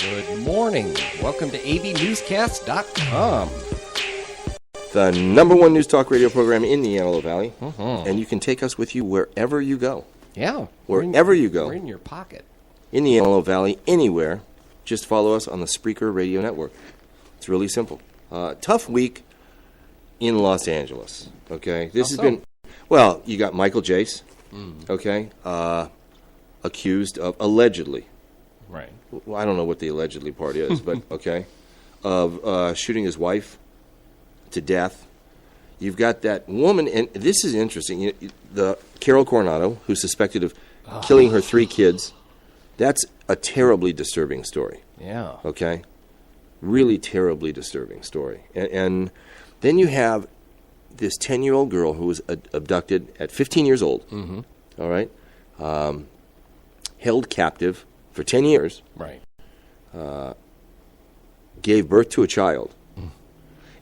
Good morning. Welcome to AVNewsCast.com. The number one news talk radio program in the Antelope Valley. And you can take us with you wherever you go. Yeah. Wherever you go. We're in your pocket. In the Antelope Valley, anywhere. Just follow us on the Spreaker radio network. It's really simple. Tough week in Los Angeles. Okay? This has been... Well, you got Michael Jace. Okay? Accused of, allegedly... Right. Well, I don't know what the allegedly part is, but okay. Of shooting his wife to death. You've got that woman, and this is interesting. The Carol Coronado, who's suspected of killing her 3 kids. That's a terribly disturbing story. Yeah. Okay? Really terribly disturbing story. And then you have this 10-year-old girl who was abducted at 15 years old. All right? Held captive for 10 years. Right. Gave birth to a child.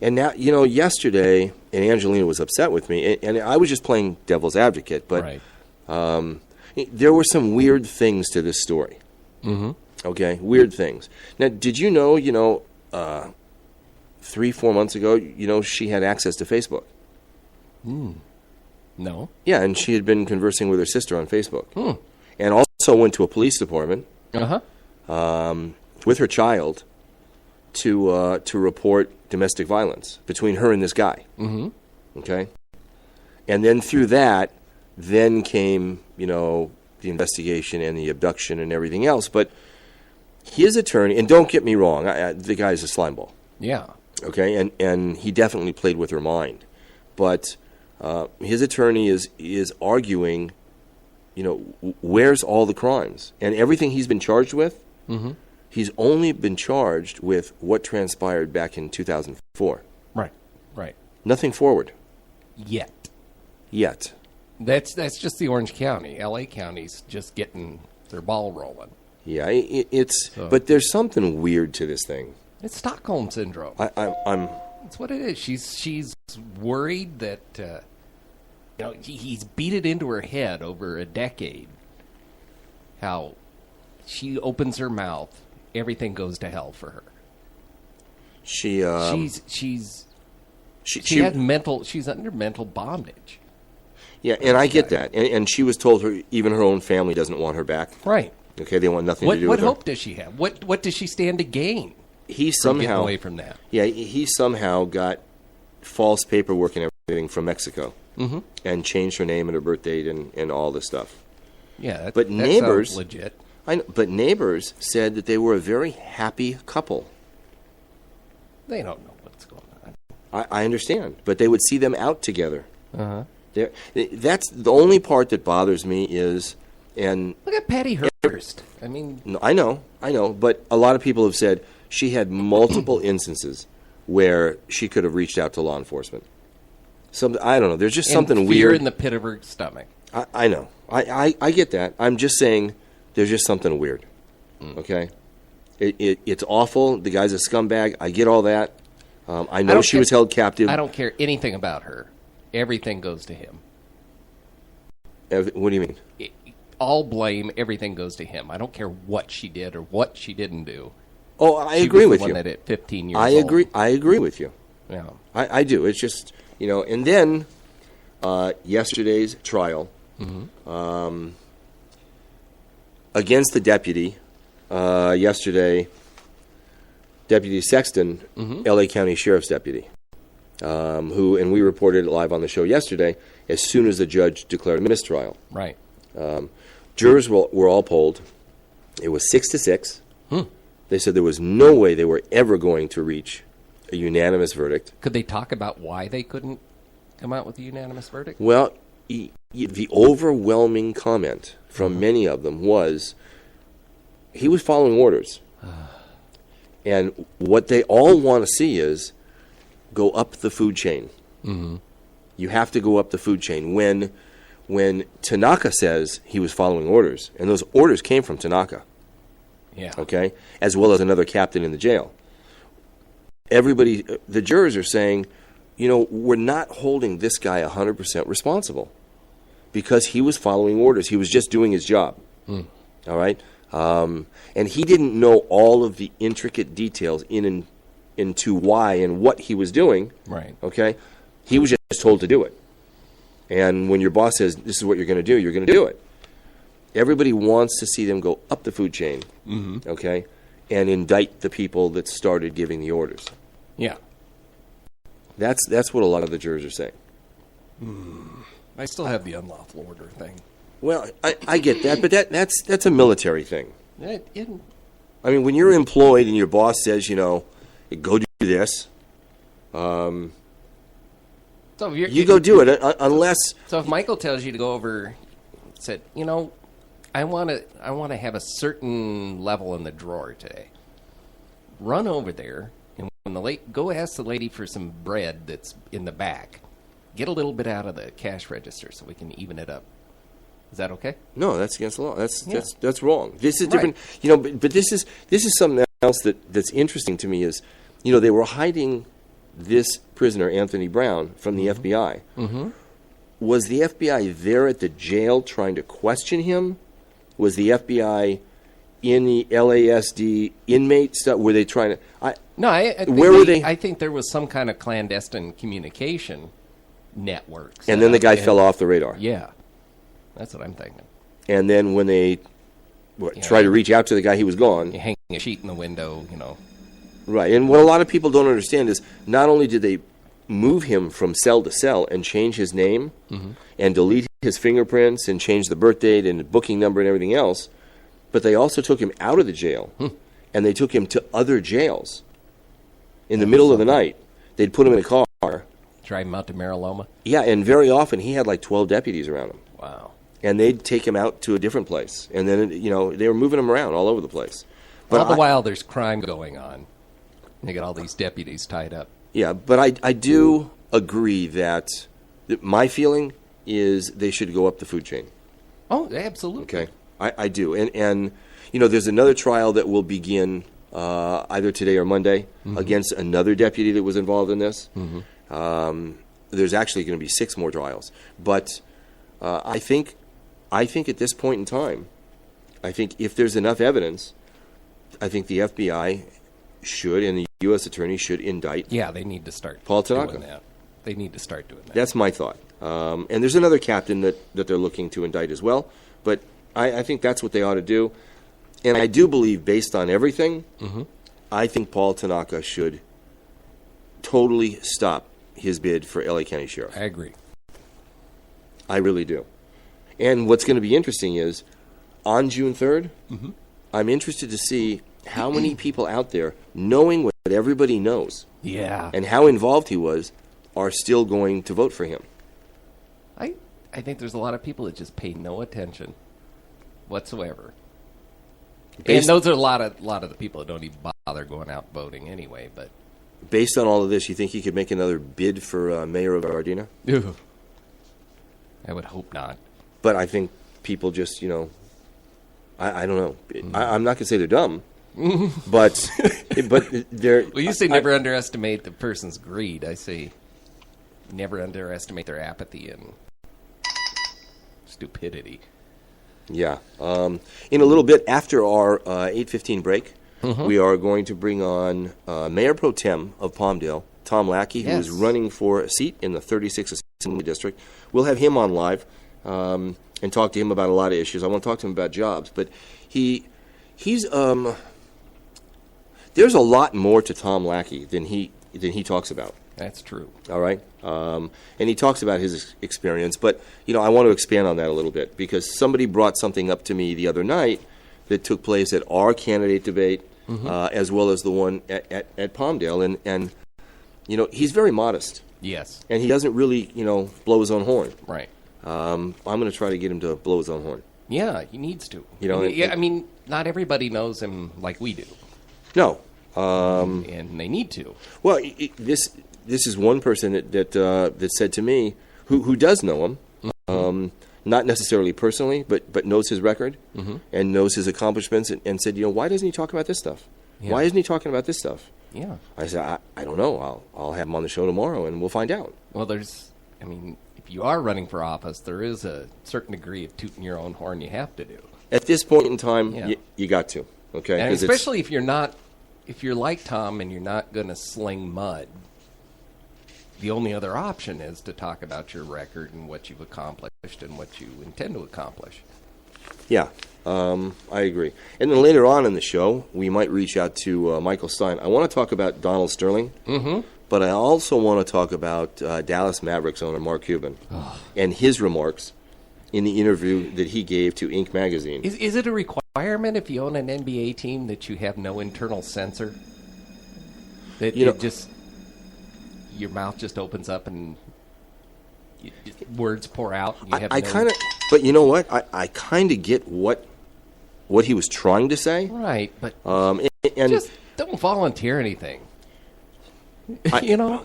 And now, yesterday, and Angelina was upset with me, and I was just playing devil's advocate, but Right. There were some weird things to this story. Okay? Weird things. Now, did you know, 3-4 months ago, she had access to Facebook? No. Yeah, and she had been conversing with her sister on Facebook. And also went to a police department with her child to report domestic violence between her and this guy. Okay? And then through that, then came, the investigation and the abduction and everything else. But his attorney, and don't get me wrong, the guy's a slimeball. Yeah. Okay? And he definitely played with her mind. But his attorney is arguing, where's all the crimes? And everything he's been charged with, he's only been charged with what transpired back in 2004. Right. Right. Nothing forward. Yet. That's just the Orange County. L.A. County's just getting their ball rolling. Yeah, but there's something weird to this thing. It's Stockholm Syndrome. I'm That's what it is. She's worried that he's beat it into her head over a decade. How she opens her mouth, everything goes to hell for her. She's under mental bondage. Yeah, and I get that. And she was told even her own family doesn't want her back. Right. Okay, they want nothing to do with her. What hope does she have? What does she stand to gain? He somehow getting away from that. Yeah, he somehow got false paperwork and everything from Mexico, and changed her name and her birth date and all this stuff. Yeah, but neighbors sounds legit. But neighbors said that they were a very happy couple. They don't know what's going on. I understand, but they would see them out together. That's the only part that bothers me is, and look at Patty Hearst. I mean, no, I know, but a lot of people have said she had multiple instances where she could have reached out to law enforcement. I don't know. There's just something fear weird in the pit of her stomach. I know. I get that. I'm just saying there's just something weird. Okay? It's awful. The guy's a scumbag. I get all that. I know she was held captive. I don't care anything about her. Everything goes to him. What do you mean? All blame, everything goes to him. I don't care what she did or what she didn't do. Oh, I agree with you. That at 15 years old. I agree with you. Yeah. I do. It's just, and then yesterday's trial against the deputy, yesterday, Deputy Sexton, L.A. County Sheriff's deputy, and we reported it live on the show yesterday, as soon as the judge declared a mistrial. Right. Jurors were all polled. It was 6-6. They said there was no way they were ever going to reach a unanimous verdict. Could they talk about why they couldn't come out with a unanimous verdict? Well, the overwhelming comment from many of them was he was following orders. And what they all want to see is go up the food chain. You have to go up the food chain. When Tanaka says he was following orders, and those orders came from Tanaka. Yeah. Okay? As well as another captain in the jail. Everybody, the jurors are saying, we're not holding this guy 100% responsible because he was following orders. He was just doing his job. All right? And he didn't know all of the intricate details into why and what he was doing. Right. Okay? He was just told to do it. And when your boss says, this is what you're going to do, you're going to do it. Everybody wants to see them go up the food chain, okay, and indict the people that started giving the orders. Yeah. That's what a lot of the jurors are saying. I still have the unlawful order thing. Well, I get that, but that's a military thing. I mean, when you're employed and your boss says, go do this, so you go do it, unless... So if Michael tells you to go over, said, I want to have a certain level in the drawer today. Run over there, and when go ask the lady for some bread that's in the back. Get a little bit out of the cash register so we can even it up. Is that okay? No, that's against the law. That's wrong. This is different. Right. But this is something else that's interesting to me is, they were hiding this prisoner, Anthony Brown, from the FBI. Mm-hmm. Was the FBI there at the jail trying to question him? Was the FBI in the LASD inmate stuff? Were they trying to... where were they? I think there was some kind of clandestine communication network. And then the guy fell off the radar. Yeah. That's what I'm thinking. And then when they tried to reach out to the guy, he was gone. Hanging a sheet in the window, Right. And what a lot of people don't understand is not only did they move him from cell to cell and change his name and delete his fingerprints and change the birth date and the booking number and everything else, but they also took him out of the jail and they took him to other jails in the middle of the night. They'd put him in a car. Drive him out to Mariloma? Yeah, and very often he had like 12 deputies around him. Wow. And they'd take him out to a different place. And then, they were moving him around all over the place. But all the while there's crime going on. They got all these deputies tied up. Yeah, but I do agree that my feeling is they should go up the food chain. Oh, absolutely. Okay, I do. And there's another trial that will begin either today or Monday against another deputy that was involved in this. There's actually going to be 6 more trials. But I think at this point in time, I think if there's enough evidence, I think the FBI should and the U.S. Attorney should indict. Yeah, they need to start Paul doing Tanaka. that. They need to start doing that. That's my thought. And there's another captain that they're looking to indict as well. But I think that's what they ought to do. And I do believe, based on everything, I think Paul Tanaka should totally stop his bid for L.A. County Sheriff. I agree. I really do. And what's going to be interesting is, on June 3rd, I'm interested to see how many people out there, knowing what everybody knows, and how involved he was, are still going to vote for him. I think there's a lot of people that just pay no attention whatsoever. And those are a lot of the people that don't even bother going out voting anyway. But based on all of this, you think he could make another bid for mayor of Gardena? I would hope not. But I think people just, I don't know. I'm not going to say they're dumb, but they're... Well, you say never underestimate the person's greed. I say never underestimate their apathy and stupidity. Yeah. In a little bit after our 8:15 break, we are going to bring on Mayor Pro Tem of Palmdale, Tom Lackey, who is running for a seat in the 36th Assembly District. We'll have him on live and talk to him about a lot of issues. I want to talk to him about jobs, but he's there's a lot more to Tom Lackey than he talks about. That's true. All right. And he talks about his experience, but, I want to expand on that a little bit because somebody brought something up to me the other night that took place at our candidate debate as well as the one at Palmdale. And he's very modest. Yes. And he doesn't really, blow his own horn. Right. I'm going to try to get him to blow his own horn. Yeah, he needs to. I mean, not everybody knows him like we do. No. And they need to. Well, this is one person that said to me, who does know him, not necessarily personally, but knows his record and knows his accomplishments, and said, why doesn't he talk about this stuff? Yeah. Why isn't he talking about this stuff? Yeah. I said, I don't know. I'll have him on the show tomorrow, and we'll find out. Well, if you are running for office, there is a certain degree of tooting your own horn you have to do. At this point in time, Yeah. you got to. Okay, And 'Cause it's- especially if you're like Tom and you're not going to sling mud. The only other option is to talk about your record and what you've accomplished and what you intend to accomplish. Yeah, I agree. And then later on in the show, we might reach out to Michael Stein. I want to talk about Donald Sterling, but I also want to talk about Dallas Mavericks owner Mark Cuban and his remarks in the interview that he gave to Inc. magazine. Is it a requirement if you own an NBA team that you have no internal censor? That your mouth just opens up and words pour out? But you know what? I kind of get what he was trying to say. Right, but and just don't volunteer anything.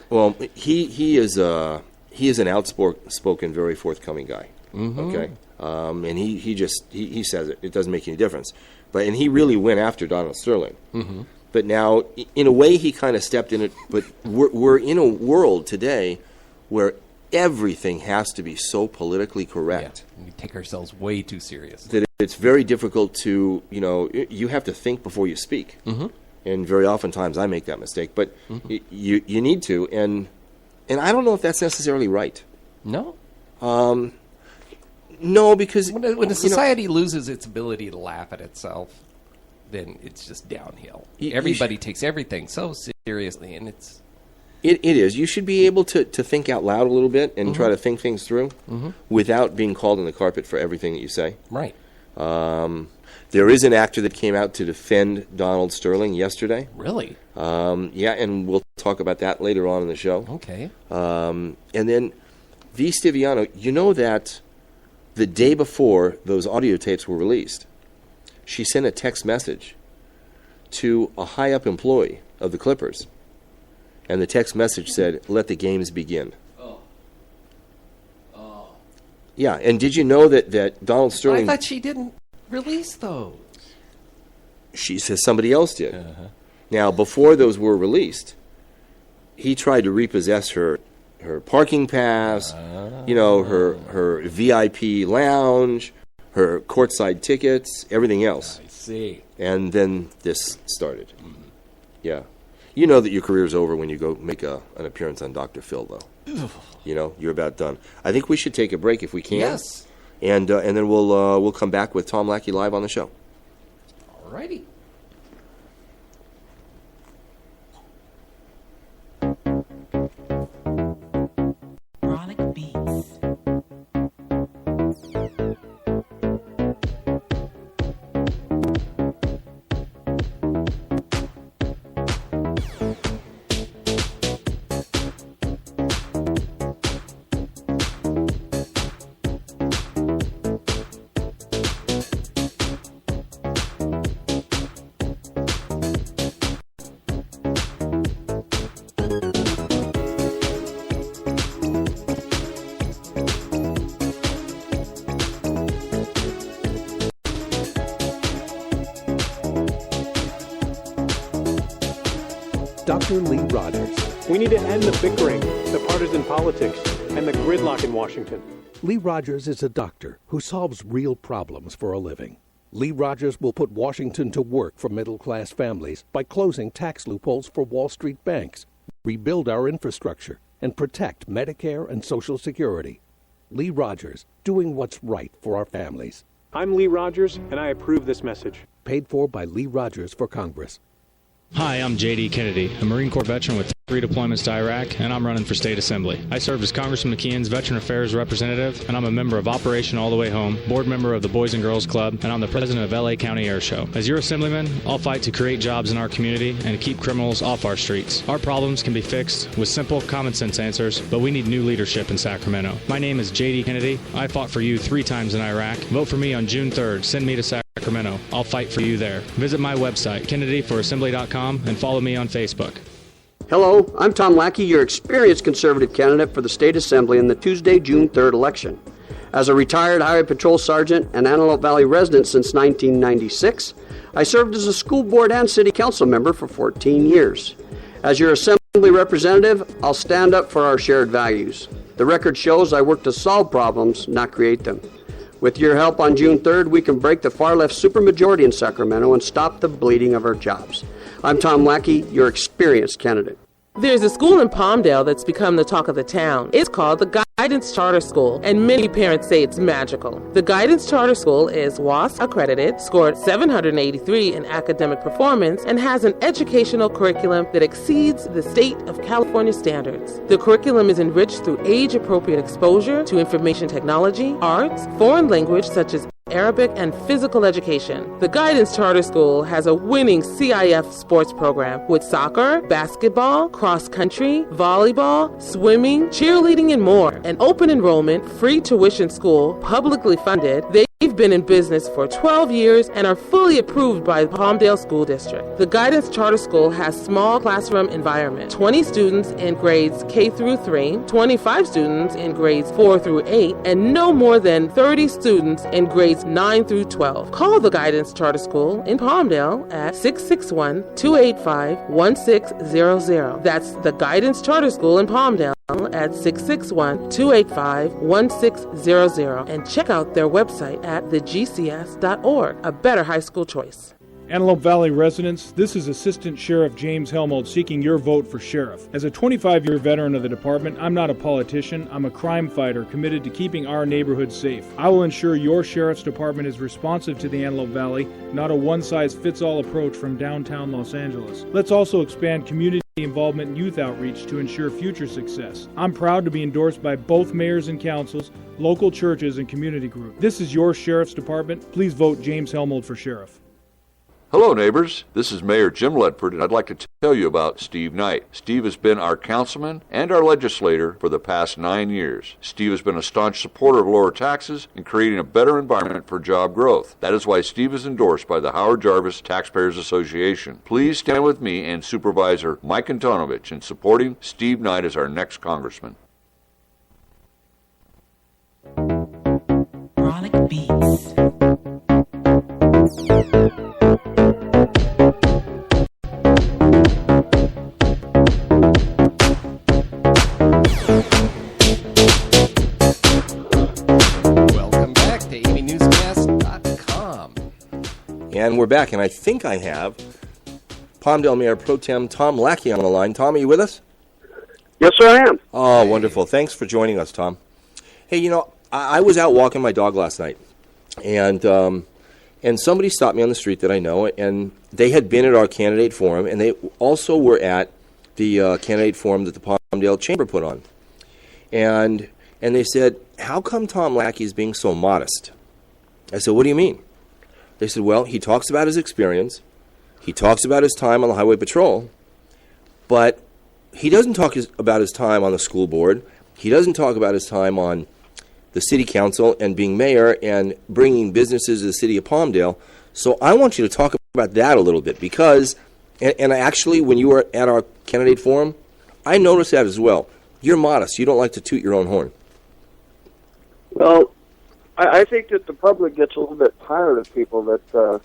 Well, he is an outspoken, very forthcoming guy. Okay, and he says it. It doesn't make any difference. And he really went after Donald Sterling. But now, in a way, he kind of stepped in it. But we're in a world today where everything has to be so politically correct. Yeah, we take ourselves way too serious. That it's very difficult to, you have to think before you speak. And very oftentimes I make that mistake. But you need to. And I don't know if that's necessarily right. No? No, because... When a society loses its ability to laugh at itself, then it's just downhill. Everybody takes everything so seriously, and it's... It is. You should be able to think out loud a little bit and try to think things through without being called on the carpet for everything that you say. Right. There is an actor that came out to defend Donald Sterling yesterday. Really? Yeah, and we'll talk about that later on in the show. Okay. And then V. Stiviano, you know that the day before those audio tapes were released, she sent a text message to a high-up employee of the Clippers. And the text message said, "Let the games begin." Oh. Yeah, and did you know that Donald Sterling... I thought she didn't release those. She says somebody else did. Now, before those were released, he tried to repossess her parking pass, her VIP lounge, her courtside tickets, everything else. I see. And then this started. Yeah. You know that your career's over when you go make an appearance on Dr. Phil, though. You're about done. I think we should take a break if we can. Yes. And then we'll come back with Tom Lackey live on the show. All righty. Chronic Beats. Dr. Lee Rogers. We need to end the bickering, the partisan politics, and the gridlock in Washington. Lee Rogers is a doctor who solves real problems for a living. Lee Rogers will put Washington to work for middle-class families by closing tax loopholes for Wall Street banks, rebuild our infrastructure, and protect Medicare and Social Security. Lee Rogers, doing what's right for our families. I'm Lee Rogers, and I approve this message. Paid for by Lee Rogers for Congress. Hi, I'm J.D. Kennedy, a Marine Corps veteran with 3 deployments to Iraq, and I'm running for State Assembly. I served as Congressman McKeon's Veteran Affairs Representative, and I'm a member of Operation All the Way Home, board member of the Boys and Girls Club, and I'm the president of LA County Air Show. As your Assemblyman, I'll fight to create jobs in our community and keep criminals off our streets. Our problems can be fixed with simple, common sense answers, but we need new leadership in Sacramento. My name is J.D. Kennedy. I fought for you 3 times in Iraq. Vote for me on June 3rd. Send me to Sacramento. I'll fight for you there. Visit my website, kennedyforassembly.com, and follow me on Facebook. Hello, I'm Tom Lackey, your experienced conservative candidate for the State Assembly in the Tuesday, June 3rd election. As a retired Highway Patrol Sergeant and Antelope Valley resident since 1996, I served as a school board and city council member for 14 years. As your Assembly representative, I'll stand up for our shared values. The record shows I work to solve problems, not create them. With your help on June 3rd, we can break the far-left supermajority in Sacramento and stop the bleeding of our jobs. I'm Tom Lackey, your experienced candidate. There's a school in Palmdale that's become the talk of the town. It's called the Guidance Charter School, and many parents say it's magical. The Guidance Charter School is WASP accredited, scored 783 in academic performance, and has an educational curriculum that exceeds the state of California standards. The curriculum is enriched through age-appropriate exposure to information technology, arts, foreign language such as Arabic, and physical education. The Guidance Charter School has a winning CIF sports program with soccer, basketball, cross country, volleyball, swimming, cheerleading, and more. An open enrollment, free tuition school, publicly funded. They've been in business for 12 years and are fully approved by the Palmdale School District. The Guidance Charter School has small classroom environment, 20 students in grades K through 3, 25 students in grades 4 through 8, and no more than 30 students in grades 9 through 12. Call the Guidance Charter School in Palmdale at 661-285-1600. That's the Guidance Charter School in Palmdale at 661-285-1600, and check out their website at thegcs.org. A better high school choice. Antelope Valley residents, this is Assistant Sheriff James Helmold seeking your vote for sheriff. As a 25-year veteran of the department, I'm not a politician. I'm a crime fighter committed to keeping our neighborhoods safe. I will ensure your sheriff's department is responsive to the Antelope Valley, not a one-size-fits-all approach from downtown Los Angeles. Let's also expand community involvement and youth outreach to ensure future success. I'm proud to be endorsed by both mayors and councils, local churches, and community groups. This is your sheriff's department. Please vote James Helmold for sheriff. Hello, neighbors. This is Mayor Jim Ledford, and I'd like to tell you about Steve Knight. Steve has been our councilman and our legislator for the past 9 years. Steve has been a staunch supporter of lower taxes and creating a better environment for job growth. That is why Steve is endorsed by the Howard Jarvis Taxpayers Association. Please stand with me and Supervisor Mike Antonovich in supporting Steve Knight as our next congressman. Chronic Beats. Welcome back to AVNewsCast.com. And we're back, and I think I have Palmdale Mayor Pro Tem Tom Lackey on the line. Tom, are you with us? Yes, sir, I am. Oh, wonderful. Thanks for joining us, Tom. Hey, you know, I was out walking my dog last night, and somebody stopped me on the street that I know, and they had been at our candidate forum, and they also were at the candidate forum that the Palmdale Chamber put on. And they said, how come Tom Lackey is being so modest? I said, what do you mean? They said, well, he talks about his experience, he talks about his time on the highway patrol, but he doesn't talk about his time on the school board, he doesn't talk about his time on the city council and being mayor and bringing businesses to the city of Palmdale. So I want you to talk about that a little bit because, and actually when you were at our candidate forum, I noticed that as well. You're modest. You don't like to toot your own horn. Well, I think that the public gets a little bit tired of people that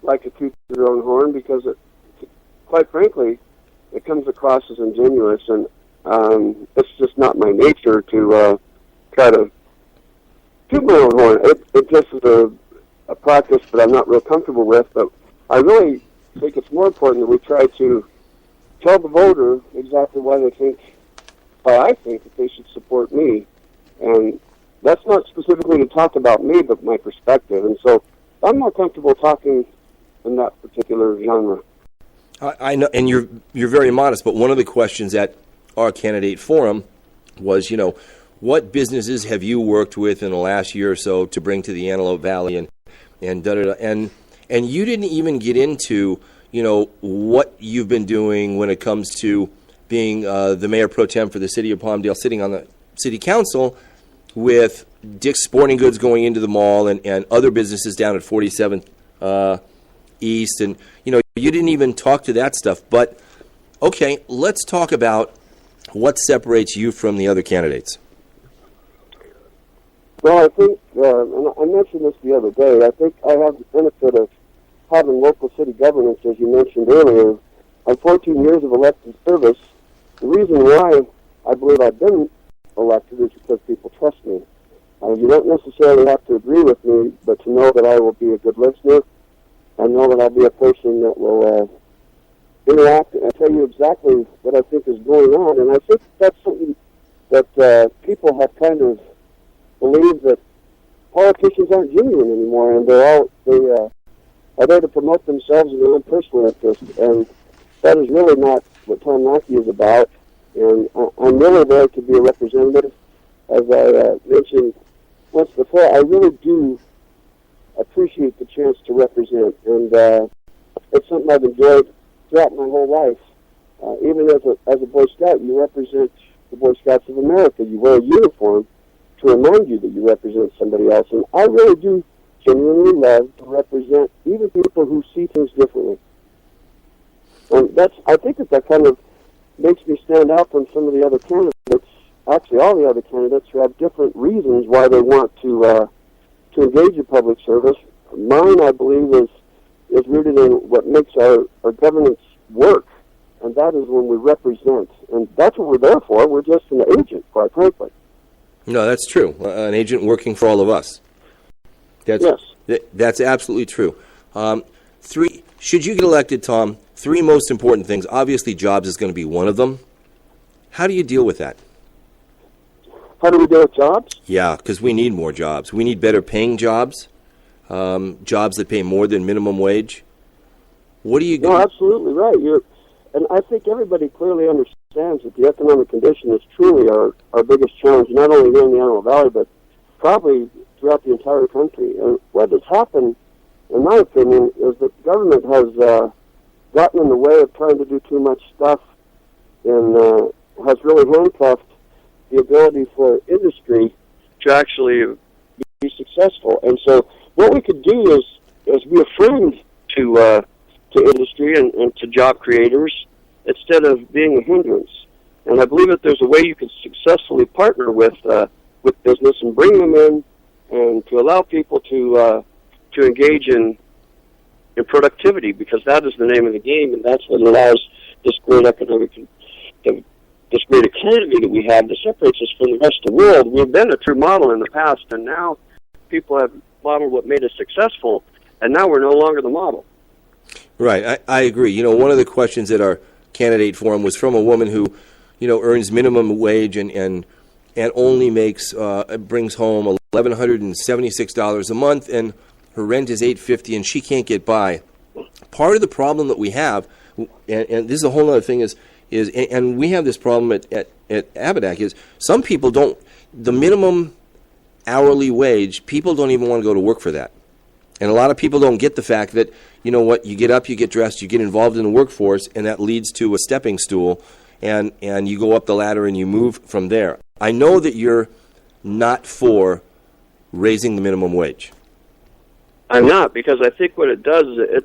like to toot their own horn because, quite frankly, it comes across as ingenuous, and it's just not my nature to try to toot my own horn. It just is a practice that I'm not real comfortable with, but I really think it's more important that we try to tell the voter exactly why I think that they should support me. And that's not specifically to talk about me, but my perspective. And so I'm more comfortable talking in that particular genre. I know, and you're very modest, but one of the questions at our candidate forum was, you know, what businesses have you worked with in the last year or so to bring to the Antelope Valley, and da-da-da, and you didn't even get into, you know, what you've been doing when it comes to being the mayor pro tem for the city of Palmdale, sitting on the city council with Dick's Sporting Goods going into the mall and other businesses down at 47th East, and you know, you didn't even talk to that stuff. But okay, let's talk about what separates you from the other candidates. Well, I think, and I mentioned this the other day, I think I have the benefit of having local city governance, as you mentioned earlier. On 14 years of elected service, the reason why I believe I've been elected is because people trust me. You don't necessarily have to agree with me, but to know that I will be a good listener, and know that I'll be a person that will interact and tell you exactly what I think is going on. And I think that's something that people have kind of believed, that politicians aren't genuine anymore, and they are there to promote themselves and their own personal interest. And that is really not what Tom Lackey is about. And I'm really there to be a representative. As I mentioned once before, I really do appreciate the chance to represent, and it's something I've enjoyed throughout my whole life. Even as a Boy Scout, you represent the Boy Scouts of America. You wear a uniform to remind you that you represent somebody else, and I really do genuinely love to represent even people who see things differently. And I think that kind of makes me stand out from some of the other candidates. Actually, all the other candidates who have different reasons why they want to engage in public service. Mine, I believe, is rooted in what makes our governance work, and that is when we represent. And that's what we're there for. We're just an agent, quite frankly. No, that's true. An agent working for all of us. That's absolutely true. Should you get elected, Tom, 3 most important things. Obviously, jobs is going to be one of them. How do you deal with that? How do we deal with jobs? Yeah, because we need more jobs. We need better paying jobs, jobs that pay more than minimum wage. What do you... No, absolutely right. And I think everybody clearly understands that the economic condition is truly our biggest challenge, not only here in the Antelope Valley, but probably throughout the entire country. And what has happened, in my opinion, is that the government has gotten in the way of trying to do too much stuff, and has really handcuffed the ability for industry to actually be successful. And so what we could do is be a friend to industry and to job creators instead of being a hindrance. And I believe that there's a way you can successfully partner with business and bring them in, and to allow people to engage in productivity, because that is the name of the game, and that's what allows this great this great economy that we have that separates us from the rest of the world. We've been a true model in the past, and now people have modeled what made us successful, and now we're no longer the model. Right, I agree. You know, one of the questions at our candidate forum was from a woman who, earns minimum wage and only brings home $1,176 a month, and her rent is $850, and she can't get by. Part of the problem that we have, and this is a whole other thing, is and we have this problem at Abidak, is some people the minimum hourly wage, people don't even want to go to work for that. And a lot of people don't get the fact that, you get up, you get dressed, you get involved in the workforce, and that leads to a stepping stool, and you go up the ladder and you move from there. I know that you're not for raising the minimum wage. I'm not, because I think what it does is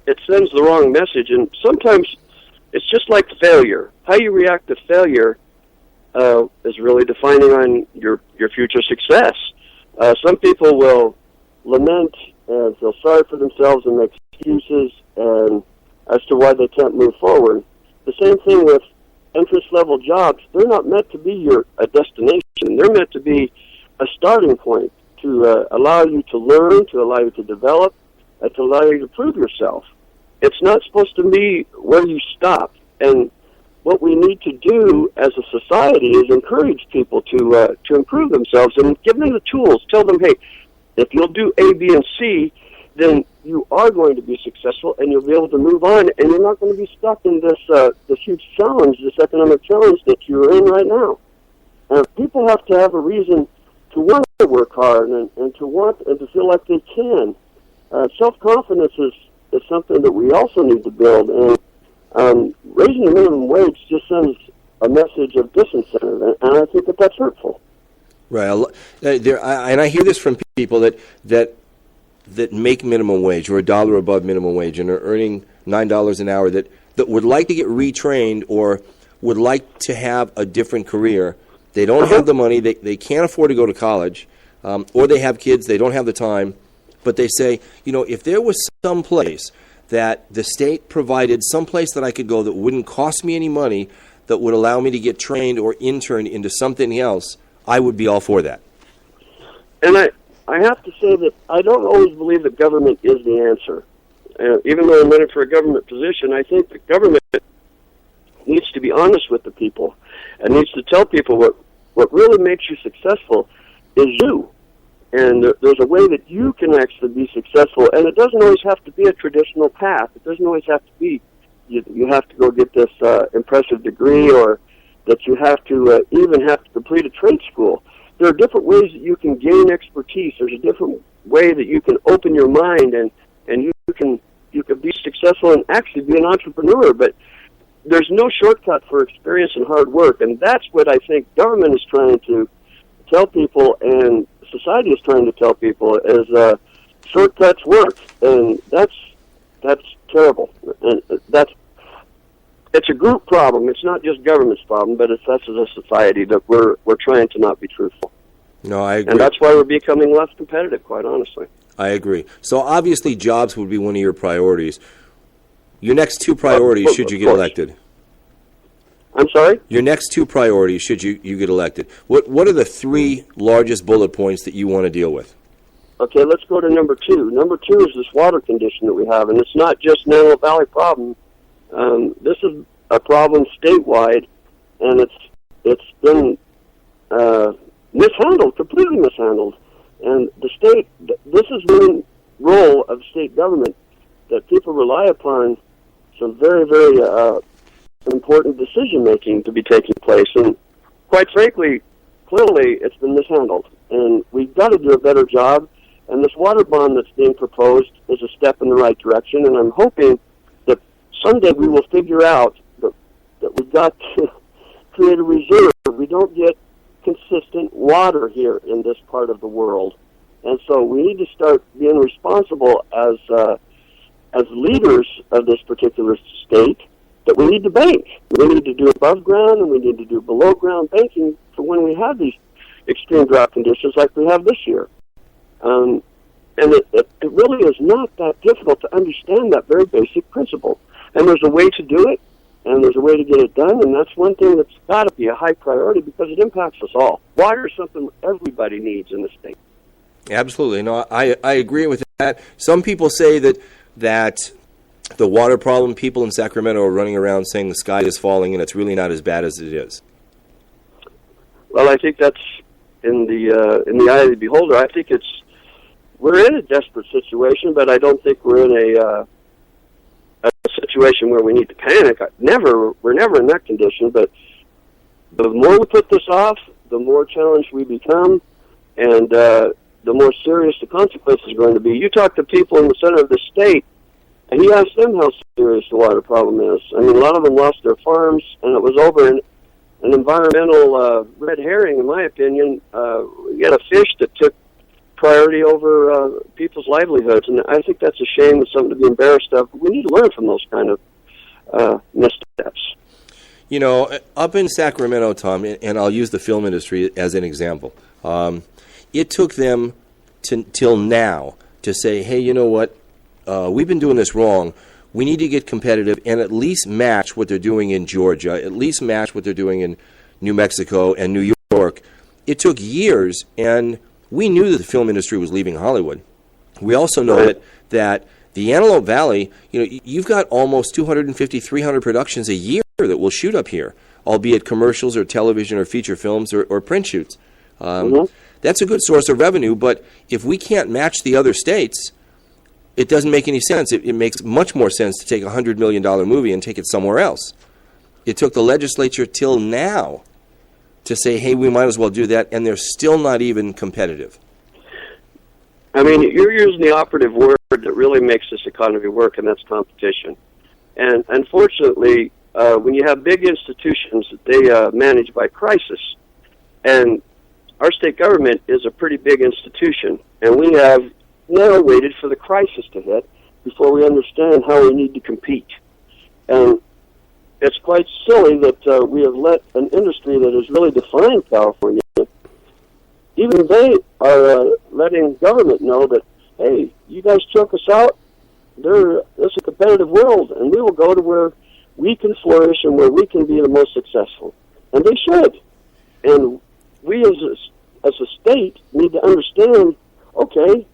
it sends the wrong message, and sometimes it's just like failure. How you react to failure is really defining on your future success. Some people will lament and feel sorry for themselves and make excuses as to why they can't move forward. The same thing with interest-level jobs. They're not meant to be a destination. They're meant to be a starting point to allow you to learn, to allow you to develop, and to allow you to prove yourself. It's not supposed to be where you stop. And what we need to do as a society is encourage people to improve themselves and give them the tools. Tell them, hey, if you'll do A, B, and C, then you are going to be successful, and you'll be able to move on, and you're not going to be stuck in this huge challenge, this economic challenge that you're in right now. People have to have a reason to want to work hard and to want and to feel like they can. Self-confidence is something that we also need to build, and raising the minimum wage just sends a message of disincentive, and I think that's hurtful. Right, and I hear this from people that make minimum wage or $1 above minimum wage and are earning $9 an hour that would like to get retrained or would like to have a different career. They don't have the money, they can't afford to go to college, or they have kids, they don't have the time, but they say, if there was some place that the state provided, some place that I could go that wouldn't cost me any money, that would allow me to get trained or interned into something else, I would be all for that. And I have to say that I don't always believe that government is the answer. Even though I'm running for a government position, I think the government needs to be honest with the people and needs to tell people what really makes you successful is you. And there's a way that you can actually be successful, and it doesn't always have to be a traditional path. It doesn't always have to be you have to go get this impressive degree, or that you have to even have to complete a trade school. There are different ways that you can gain expertise. There's a different way that you can open your mind, and you can be successful and actually be an entrepreneur. But there's no shortcut for experience and hard work, and that's what I think government is trying to tell people, and society is trying to tell people, is shortcuts work, and that's terrible. And it's a group problem. It's not just government's problem, but it's us as a society that we're trying to not be truthful. No, I agree. And that's why we're becoming less competitive, quite honestly. I agree. So obviously jobs would be one of your priorities. Your next two priorities, should you get elected? I'm sorry? Your next two priorities, should you get elected. What are the three largest bullet points that you want to deal with? Okay, let's go to number two. Number two is this water condition that we have, and it's not just an Antelope Valley problem. This is a problem statewide, and it's been mishandled, completely mishandled. And the state, this is the role of state government, that people rely upon some very, very important decision-making to be taking place. And quite frankly, clearly it's been mishandled. And we've got to do a better job. And this water bond that's being proposed is a step in the right direction. And I'm hoping that someday we will figure out that we've got to create a reserve. We don't get consistent water here in this part of the world. And so we need to start being responsible as leaders of this particular state, that we need to bank. We need to do above ground and we need to do below ground banking for when we have these extreme drought conditions like we have this year. And it really is not that difficult to understand that very basic principle. And there's a way to do it, and there's a way to get it done, and that's one thing that's got to be a high priority because it impacts us all. Water is something everybody needs in the state. Absolutely. No, I agree with that. Some people say that the water problem, people in Sacramento are running around saying the sky is falling, and it's really not as bad as it is. Well, I think that's in the eye of the beholder. I think we're in a desperate situation, but I don't think we're in a situation where we need to panic. We're never in that condition, but the more we put this off, the more challenged we become, and the more serious the consequences are going to be. You talk to people in the center of the state, and you ask them how serious the water problem is. I mean, a lot of them lost their farms, and it was over an environmental red herring, in my opinion. We had a fish that took priority over people's livelihoods, and I think that's a shame and something to be embarrassed of. We need to learn from those kind of missteps. You know, up in Sacramento, Tom, and I'll use the film industry as an example, it took them till now to say, hey, you know what, we've been doing this wrong. We need to get competitive and at least match what they're doing in Georgia, at least match what they're doing in New Mexico and New York. It took years, and we knew that the film industry was leaving Hollywood. We also know that the Antelope Valley, you've got almost 250, 300 productions a year that will shoot up here, albeit commercials or television or feature films or print shoots. That's a good source of revenue, but if we can't match the other states, it doesn't make any sense. It makes much more sense to take a $100 million movie and take it somewhere else. It took the legislature till now to say, hey, we might as well do that, and they're still not even competitive. I mean, you're using the operative word that really makes this economy work, and that's competition. And unfortunately, when you have big institutions, they manage by crisis. And our state government is a pretty big institution, and we have now waited for the crisis to hit before we understand how we need to compete. And it's quite silly that we have let an industry that has really defined California, even they are letting government know that, hey, you guys choke us out, it's a competitive world, and we will go to where we can flourish and where we can be the most successful. And they should. And we as as a state, need to understand, okay,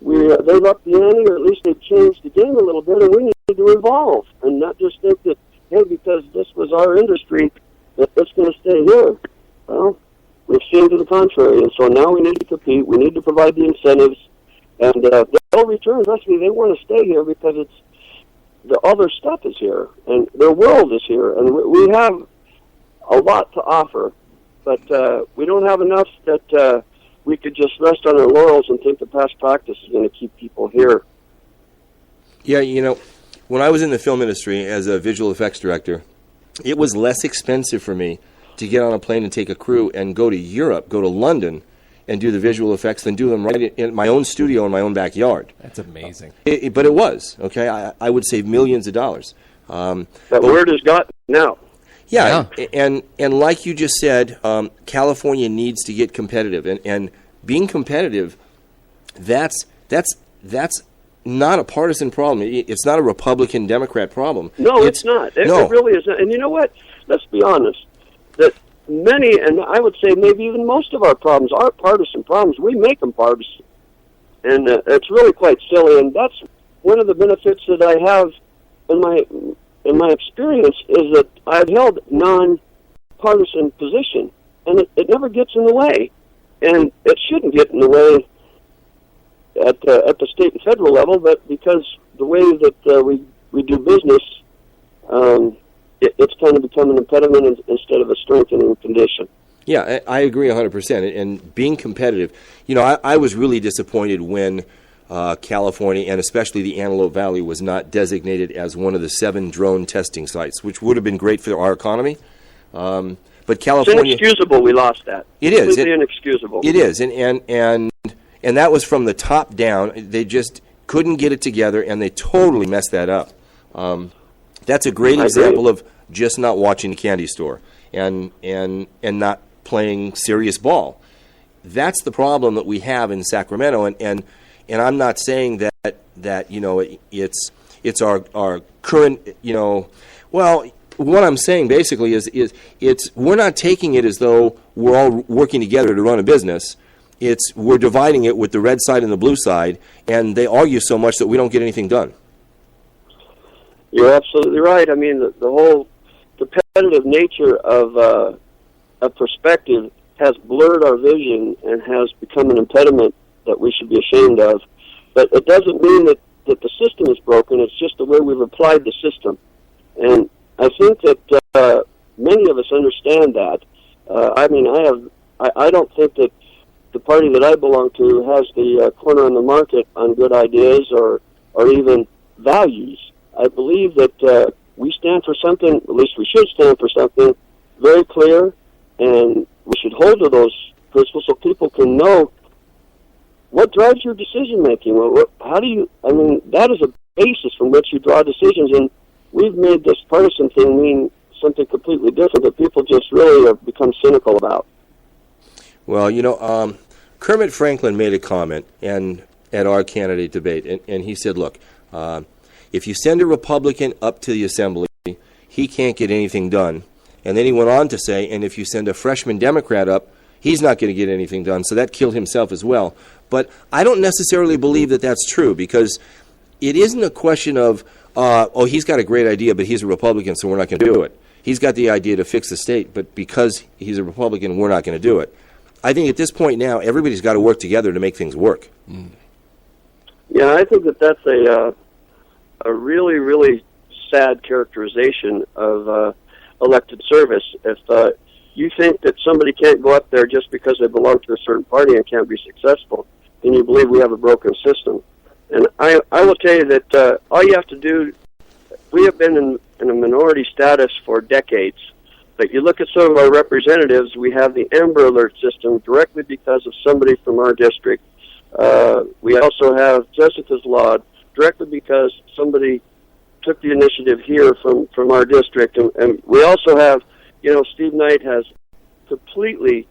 they've upped the ante, or at least they've changed the game a little bit, and we need to evolve, and not just think that, hey, because this was our industry, that it's going to stay here. Well, we've seen to the contrary, and so now we need to compete, we need to provide the incentives, and they'll return. Actually, they want to stay here because all their stuff is here, and their world is here, and we have a lot to offer, but we don't have enough that we could just rest on our laurels and think the past practice is going to keep people here. Yeah, you know, when I was in the film industry as a visual effects director, it was less expensive for me to get on a plane and take a crew and go to Europe, go to London, and do the visual effects than do them right in my own studio in my own backyard. That's amazing. But it was, okay? I would save millions of dollars. But where does God now? Yeah, and like you just said, California needs to get competitive, and being competitive, that's not a partisan problem. It's not a Republican-Democrat problem. No, it's not. It really isn't. And you know what? Let's be honest. That many, and I would say maybe even most of our problems are partisan problems. We make them partisan, and it's really quite silly. And that's one of the benefits that I have in my experience is that I've held non-partisan position, and it never gets in the way, and it shouldn't get in the way at the state and federal level, but because the way that we do business, it's kind of become an impediment instead of a strengthening condition. Yeah, I agree 100%. And being competitive, you know, I was really disappointed when California, and especially the Antelope Valley, was not designated as one of the 7 drone testing sites, which would have been great for our economy. But California, it's inexcusable we lost that. It is. Completely inexcusable. It is. And that was from the top down. They just couldn't get it together, and they totally messed that up. That's a great example of just not watching the candy store and not playing serious ball. That's the problem that we have in Sacramento, and I'm not saying that you know it's our current, you know, well, what I'm saying basically is we're not taking it as though we're all working together to run a business. We're dividing it with the red side and the blue side, and they argue so much that we don't get anything done. You're absolutely right. I mean, the whole competitive nature of a perspective has blurred our vision and has become an impediment that we should be ashamed of. But it doesn't mean that the system is broken. It's just the way we've applied the system. And I think that many of us understand that. I mean, I don't think that the party that I belong to has the corner on the market on good ideas or even values. I believe that we stand for something, at least we should stand for something very clear, and we should hold to those principles so people can know what drives your decision making. How do you? I mean, that is a basis from which you draw decisions, and we've made this partisan thing mean something completely different that people just really have become cynical about. Well, you know, Kermit Franklin made a comment at our candidate debate, and he said, look, if you send a Republican up to the Assembly, he can't get anything done. And then he went on to say, and if you send a freshman Democrat up, he's not going to get anything done. So that killed himself as well. But I don't necessarily believe that that's true, because it isn't a question of, he's got a great idea, but he's a Republican, so we're not going to do it. He's got the idea to fix the state, but because he's a Republican, we're not going to do it. I think at this point now, everybody's got to work together to make things work. Mm. Yeah, I think that's a really, really sad characterization of elected service. If you think that somebody can't go up there just because they belong to a certain party and can't be successful, then you believe we have a broken system. And I will tell you that all you have to do, we have been in a minority status for decades. But you look at some of our representatives, we have the Amber Alert system directly because of somebody from our district. We also have Jessica's Law directly because somebody took the initiative here from our district. And we also have, you know, Steve Knight has completely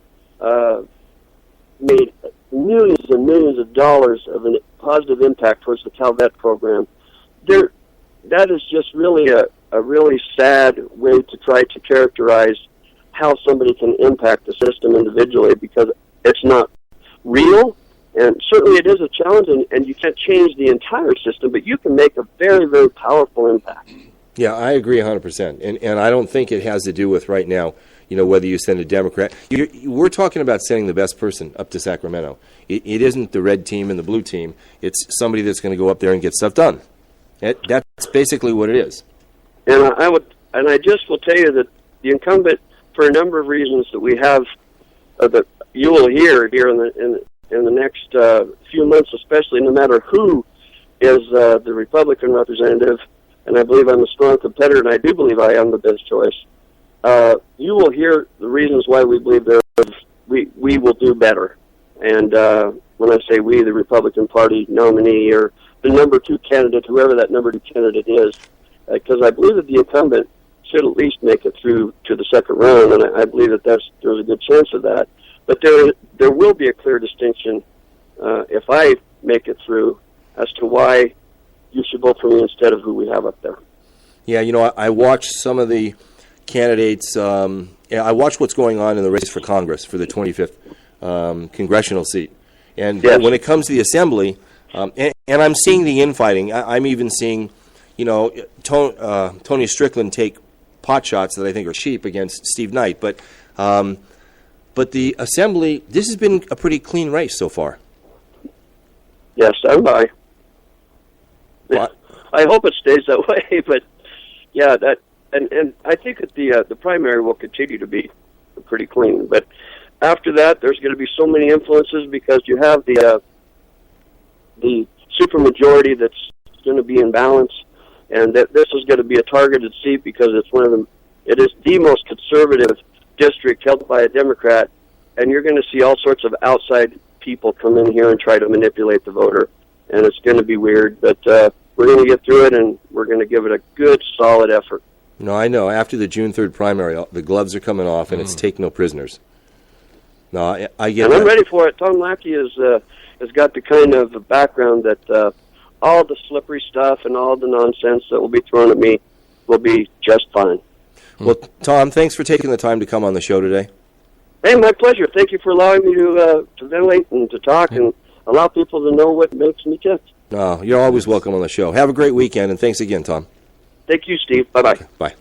made millions and millions of dollars of a positive impact towards the CalVet program. That is just really a really sad way to try to characterize how somebody can impact the system individually, because it's not real, and certainly it is a challenge, and you can't change the entire system, but you can make a very, very powerful impact. Yeah, I agree 100%. And I don't think it has to do with right now, whether you send a Democrat. We're talking about sending the best person up to Sacramento. It isn't the red team and the blue team. It's somebody that's going to go up there and get stuff done. That's basically what it is. And I just will tell you that the incumbent, for a number of reasons that we have, that you will hear here in the next few months, especially, no matter who is the Republican representative, and I believe I'm a strong competitor, and I do believe I am the best choice. You will hear the reasons why we believe we will do better. And when I say we, the Republican Party nominee or the number 2 candidate, whoever that number 2 candidate is, because I believe that the incumbent should at least make it through to the second round, and I believe that there's a good chance of that. But there will be a clear distinction if I make it through as to why you should vote for me instead of who we have up there. Yeah, I watched some of the candidates. I watched what's going on in the race for Congress for the 25th congressional seat. And yes. When it comes to the Assembly, and I'm seeing the infighting, I'm even seeing, Tony Strickland take pot shots that I think are cheap against Steve Knight. But the Assembly, this has been a pretty clean race so far. Yes, I'm by. I hope it stays that way, but yeah, and I think that the primary will continue to be pretty clean. But after that, there's going to be so many influences because you have the supermajority that's going to be in balance, and that this is going to be a targeted seat because it is the most conservative district held by a Democrat, and you're going to see all sorts of outside people come in here and try to manipulate the voter, and it's going to be weird, but we're going to get through it, and we're going to give it a good, solid effort. No, I know. After the June 3rd primary, the gloves are coming off, and it's take no prisoners. No, I get and that. I'm ready for it. Tom Lackey has got the kind of background that all the slippery stuff and all the nonsense that will be thrown at me will be just fine. Well, Tom, thanks for taking the time to come on the show today. Hey, my pleasure. Thank you for allowing me to ventilate and to talk and allow people to know what makes me tick. No, you're always welcome on the show. Have a great weekend, and thanks again, Tom. Thank you, Steve. Bye-bye. Okay, bye.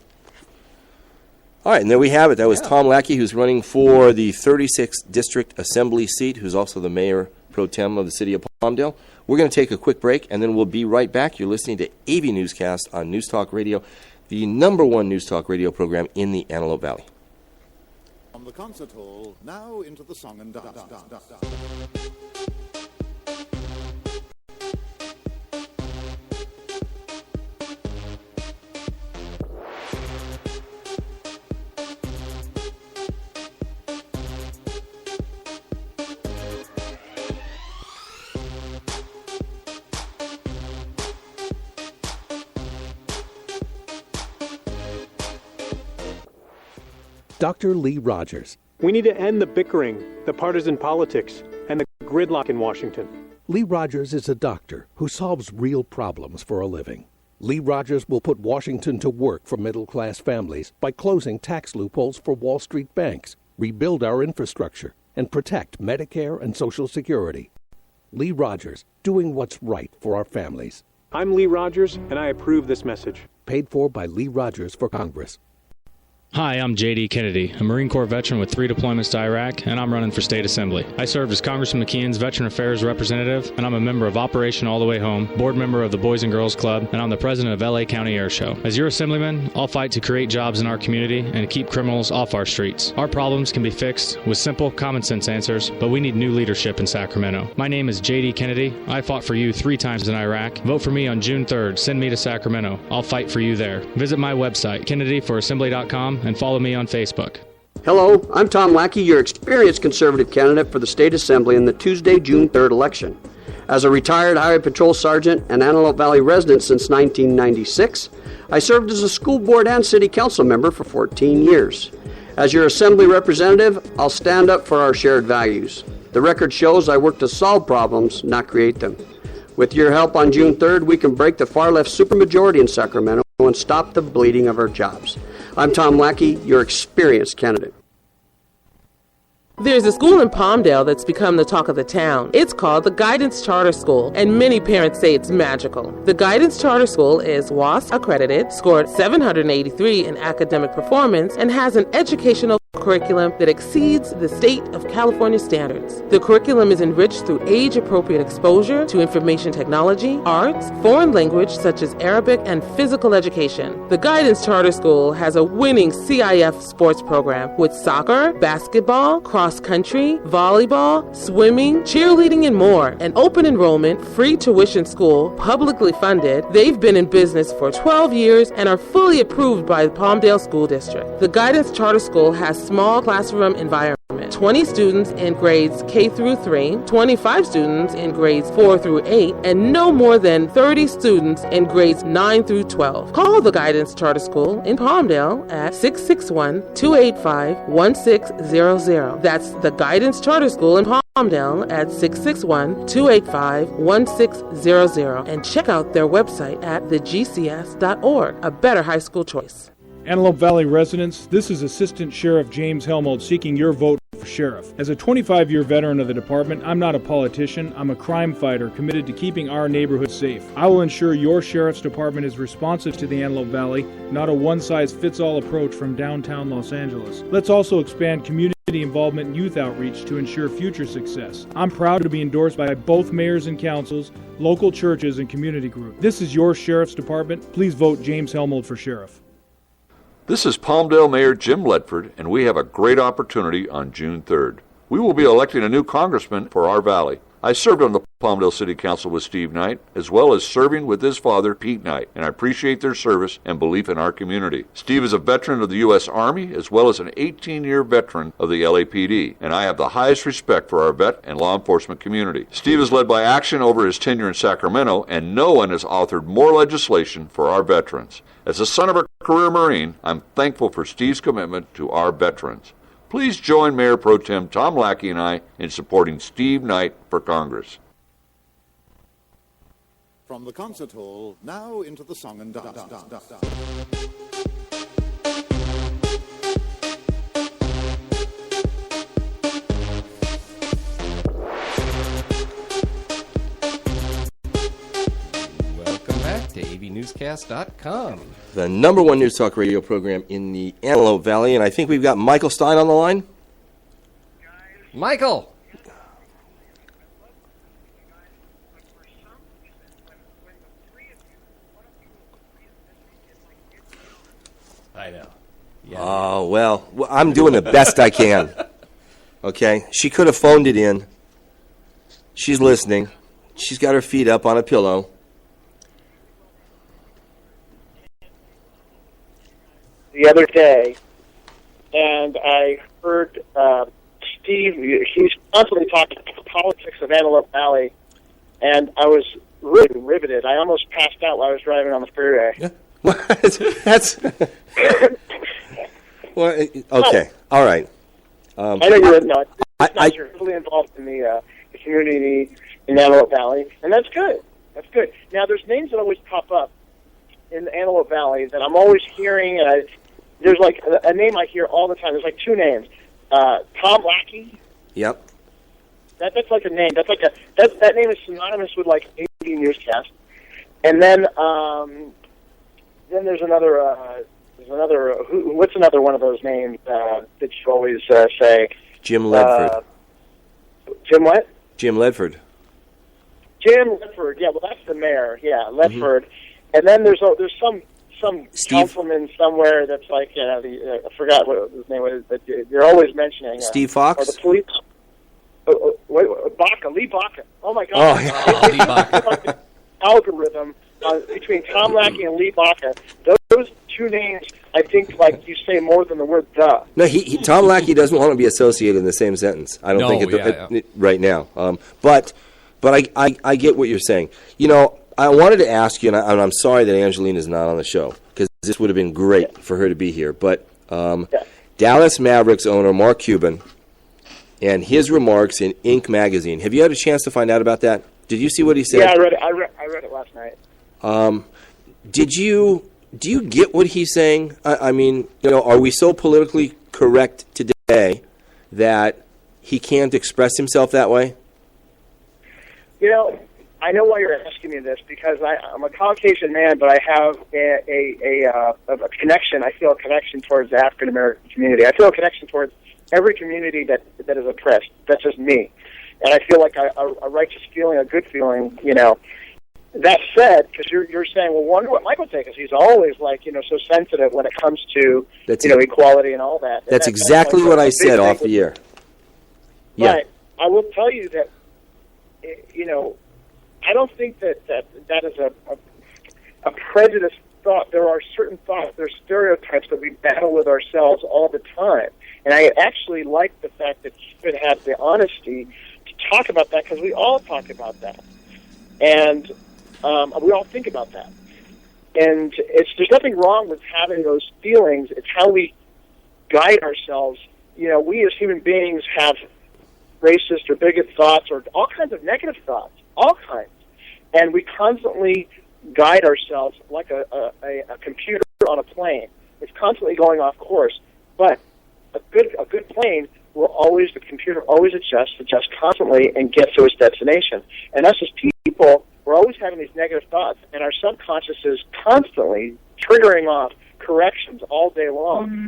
All right, and there we have it. That was Tom Lackey, who's running for the 36th District Assembly seat, who's also the Mayor Pro Tem of the City of Palmdale. We're going to take a quick break, and then we'll be right back. You're listening to AVNewsCast on News Talk Radio, the #1 News Talk Radio program in the Antelope Valley. From the concert hall, now into the song and dance. Dr. Lee Rogers. We need to end the bickering, the partisan politics, and the gridlock in Washington. Lee Rogers is a doctor who solves real problems for a living. Lee Rogers will put Washington to work for middle-class families by closing tax loopholes for Wall Street banks, rebuild our infrastructure, and protect Medicare and Social Security. Lee Rogers, doing what's right for our families. I'm Lee Rogers, and I approve this message. Paid for by Lee Rogers for Congress. Hi, I'm J.D. Kennedy, a Marine Corps veteran with 3 deployments to Iraq, and I'm running for State Assembly. I served as Congressman McKeon's Veteran Affairs Representative, and I'm a member of Operation All the Way Home, board member of the Boys and Girls Club, and I'm the president of LA County Air Show. As your Assemblyman, I'll fight to create jobs in our community and keep criminals off our streets. Our problems can be fixed with simple, common sense answers, but we need new leadership in Sacramento. My name is J.D. Kennedy. I fought for you 3 times in Iraq. Vote for me on June 3rd. Send me to Sacramento. I'll fight for you there. Visit my website, kennedyforassembly.com, and follow me on Facebook. Hello, I'm Tom Lackey, your experienced conservative candidate for the State Assembly in the Tuesday, June 3rd election. As a retired Highway Patrol Sergeant and Antelope Valley resident since 1996, I served as a school board and city council member for 14 years. As your Assembly representative, I'll stand up for our shared values. The record shows I work to solve problems, not create them. With your help on June 3rd, we can break the far-left supermajority in Sacramento and stop the bleeding of our jobs. I'm Tom Lackey, your experienced candidate. There's a school in Palmdale that's become the talk of the town. It's called the Guidance Charter School, and many parents say it's magical. The Guidance Charter School is WASP accredited, scored 783 in academic performance, and has an educational curriculum that exceeds the state of California standards. The curriculum is enriched through age-appropriate exposure to information technology, arts, foreign language such as Arabic, and physical education. The Guidance Charter School has a winning CIF sports program with soccer, basketball, cross-country, volleyball, swimming, cheerleading, and more. An open enrollment, free tuition school, publicly funded. They've been in business for 12 years and are fully approved by the Palmdale School District. The Guidance Charter School has small classroom environment. 20 students in grades K through 3, 25 students in grades 4 through 8, and no more than 30 students in grades 9 through 12. Call the Guidance Charter School in Palmdale at 661-285-1600. That's the Guidance Charter School in Palmdale at 661-285-1600. And check out their website at thegcs.org. A better high school choice. Antelope Valley residents, this is Assistant Sheriff James Helmold seeking your vote for sheriff. As a 25-year veteran of the department, I'm not a politician. I'm a crime fighter committed to keeping our neighborhood safe. I will ensure your sheriff's department is responsive to the Antelope Valley, not a one-size-fits-all approach from downtown Los Angeles. Let's also expand community involvement and youth outreach to ensure future success. I'm proud to be endorsed by both mayors and councils, local churches, and community groups. This is your sheriff's department. Please vote James Helmold for sheriff. This is Palmdale Mayor Jim Ledford, and we have a great opportunity on June 3rd. We will be electing a new congressman for our valley. I served on the Palmdale City Council with Steve Knight, as well as serving with his father, Pete Knight, and I appreciate their service and belief in our community. Steve is a veteran of the U.S. Army, as well as an 18-year veteran of the LAPD, and I have the highest respect for our vet and law enforcement community. Steve has led by action over his tenure in Sacramento, and no one has authored more legislation for our veterans. As a son of a career Marine, I'm thankful for Steve's commitment to our veterans. Please join Mayor Pro Tem Tom Lackey and I in supporting Steve Knight for Congress. From the concert hall, now into the song and dance. To AVNewsCast.com. The number one news talk radio program in the Antelope Valley, and I think we've got Michael Stein on the line. Michael! I know. Yeah. Oh, well, I'm doing the best I can. Okay? She could have phoned it in. She's listening. She's got her feet up on a pillow. The other day, and I heard Steve, he's constantly talking about the politics of Antelope Valley, and I was really riveted. I almost passed out while I was driving on the freeway. Yeah. That's... well, okay, all right. I know you're, no, you're really involved in the community in Antelope Valley, and that's good. That's good. Now, there's names that always pop up in the Antelope Valley that I'm always hearing, and there's like a name I hear all the time. There's like two names. Tom Lackey. Yep. That's like a name. That's like that name is synonymous with like AVNewsCast. And then there's another. What's another one of those names that you always say? Jim Ledford. Jim what? Jim Ledford. Jim Ledford. Yeah, well, that's the mayor. Yeah, Ledford. Mm-hmm. And then there's some councilman somewhere that's like, I forgot what his name was, that you're always mentioning. Steve Fox? Or the police. Lee Baca. Oh, my God. Oh, yeah. Lee Baca. Algorithm between Tom Lackey and Lee Baca. Those two names, I think, like, you say more than the word the. No, Tom Lackey doesn't want to be associated in the same sentence. I don't think right now. But I get what you're saying. You know, I wanted to ask you, and I'm sorry that Angelina's not on the show, because this would have been great for her to be here. But Dallas Mavericks owner Mark Cuban and his remarks in Inc. magazine. Have you had a chance to find out about that? Did you see what he said? Yeah, I read it. I read it last night. Do you get what he's saying? I mean, are we so politically correct today that he can't express himself that way? You know, I know why you're asking me this, because I'm a Caucasian man, but I have a connection. I feel a connection towards the African American community. I feel a connection towards every community that is oppressed. That's just me, and I feel like a righteous feeling, a good feeling. You know. That said, because you're saying, well, wonder what Mike would say, because he's always like, you know, so sensitive when it comes to equality and all that. That's exactly what I said off the air. Yeah. Right. I will tell you that, you know, I don't think that is a prejudiced thought. There are certain thoughts, there are stereotypes that we battle with ourselves all the time. And I actually like the fact that Stephen had the honesty to talk about that, because we all talk about that. And we all think about that. And there's nothing wrong with having those feelings. It's how we guide ourselves. You know, we as human beings have racist or bigot thoughts or all kinds of negative thoughts, all kinds. And we constantly guide ourselves like a computer on a plane. It's constantly going off course. But a good plane the computer always adjusts constantly and gets to its destination. And us as people, we're always having these negative thoughts, and our subconscious is constantly triggering off corrections all day long. Mm-hmm.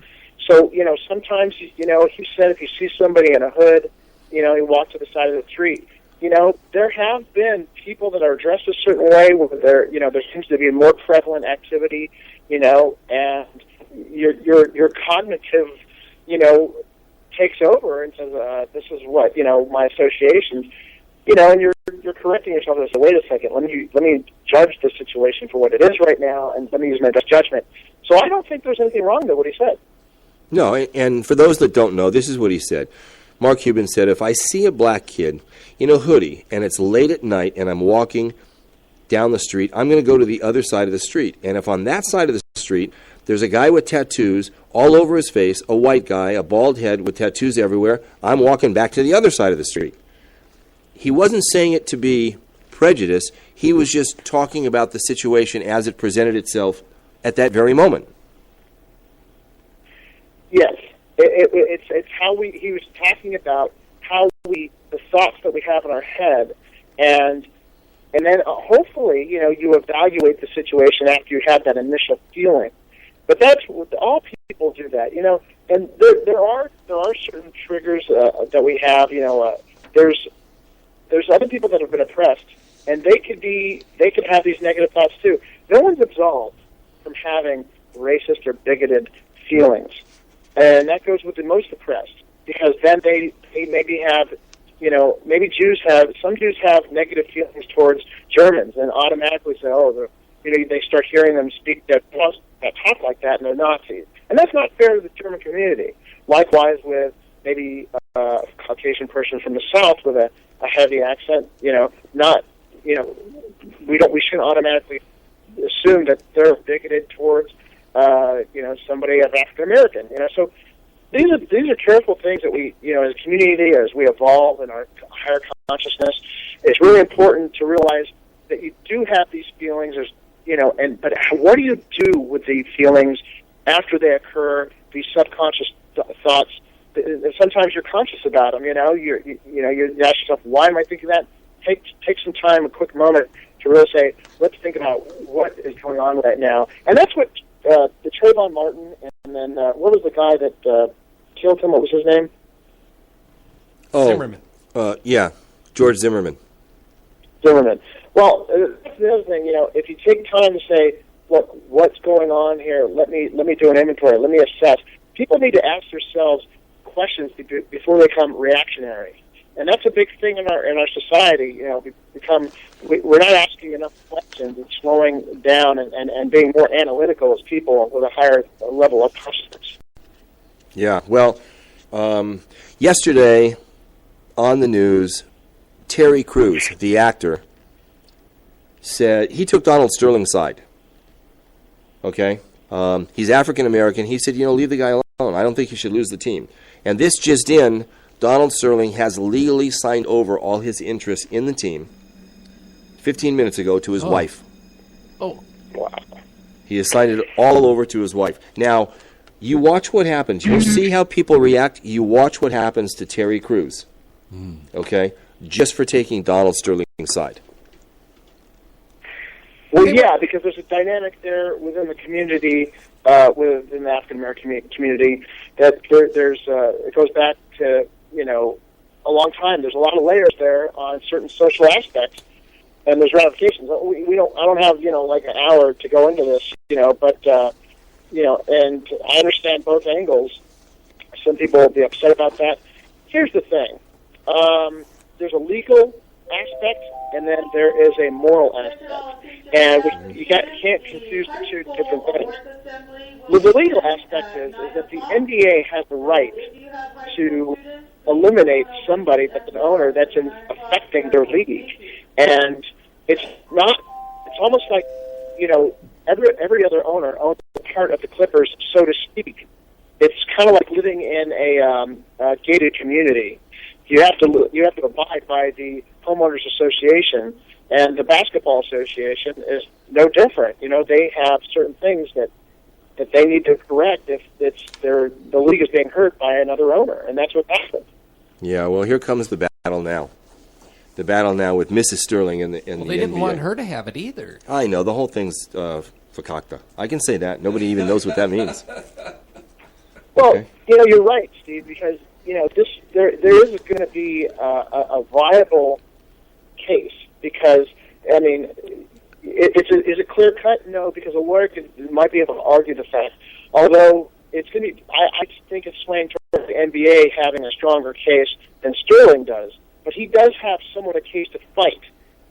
So, you know, sometimes, you know, he said if you see somebody in a hood, you know, you walk to the side of the street. You know, there have been people that are dressed a certain way where there seems to be more prevalent activity, you know, and your cognitive, you know, takes over and says, this is what, you know, my associations, you know, and you're correcting yourself and say, wait a second, let me judge the situation for what it is right now, and let me use my best judgment. So I don't think there's anything wrong with what he said. No, and for those that don't know, this is what he said. Mark Cuban said, if I see a black kid in a hoodie and it's late at night and I'm walking down the street, I'm going to go to the other side of the street. And if on that side of the street there's a guy with tattoos all over his face, a white guy, a bald head with tattoos everywhere, I'm walking back to the other side of the street. He wasn't saying it to be prejudice. He was just talking about the situation as it presented itself at that very moment. Yes. It's how he was talking about how the thoughts that we have in our head, and then hopefully, you know, you evaluate the situation after you had that initial feeling. But that's all people do that, you know. And there are certain triggers that we have. You know, there's other people that have been oppressed, and they could have these negative thoughts too. No one's absolved from having racist or bigoted feelings, and that goes with the most oppressed, because then they maybe have, you know, maybe some Jews have negative feelings towards Germans and automatically say, they start hearing them speak that talk like that, and they're Nazis. And that's not fair to the German community. Likewise with maybe a Caucasian person from the South with a heavy accent, you know, we shouldn't automatically assume that they're bigoted towards, somebody of African American, you know. So these are careful things that we, you know, as a community, as we evolve in our higher consciousness, it's really important to realize that you do have these feelings, but what do you do with the feelings after they occur? These subconscious thoughts. Sometimes you're conscious about them. You know, you ask yourself, why am I thinking that? Take some time, a quick moment, to really say, let's think about what is going on right now. And that's what the Trayvon Martin, and then what was the guy that killed him? What was his name? Zimmerman. George Zimmerman. Zimmerman. Well, that's the other thing. You know, if you take time to say, look, what's going on here? Let me do an inventory. Let me assess. People need to ask themselves questions before they become reactionary. And that's a big thing in our society. You know, we're not asking enough questions and slowing down and being more analytical as people with a higher level of consciousness. Yeah. Well, yesterday on the news, Terry Crews, the actor, said he took Donald Sterling's side. Okay, he's African American. He said, leave the guy alone. I don't think he should lose the team. And this just in. Donald Sterling has legally signed over all his interests in the team 15 minutes ago to his wife. Oh, wow. He has signed it all over to his wife. Now, You watch what happens. You see how people react. You watch what happens to Terry Crews. Okay? Just for taking Donald Sterling's side. Well, yeah, because there's a dynamic there within the community, within the African American community, that there's it goes back to a long time. There's a lot of layers there on certain social aspects, and there's ramifications. We don't. I don't have like an hour to go into this, but and I understand both angles. Some people will be upset about that. Here's the thing: there's a legal aspect, and then there is a moral aspect, and you can't confuse the two different things. Well, the legal aspect is that the NBA has the right to eliminate somebody that's an owner that's affecting their league, and it's not. It's almost like every other owner owns a part of the Clippers, so to speak. It's kind of like living in a gated community. You have to abide by the homeowners association, and the basketball association is no different. They have certain things that they need to correct if the league is being hurt by another owner, and that's what happened. Yeah, well, here comes the battle now. The battle now with Mrs. Sterling in the Well, they didn't want her to have it either. I know, the whole thing's fakakta. I can say that. Nobody even knows what that means. Well, Okay. you're right, Steve, because there is going to be a viable case, because is it clear cut? No, because a lawyer might be able to argue the fact. Although it's going to be, I think it's swaying towards the NBA having a stronger case than Sterling does, but he does have somewhat a case to fight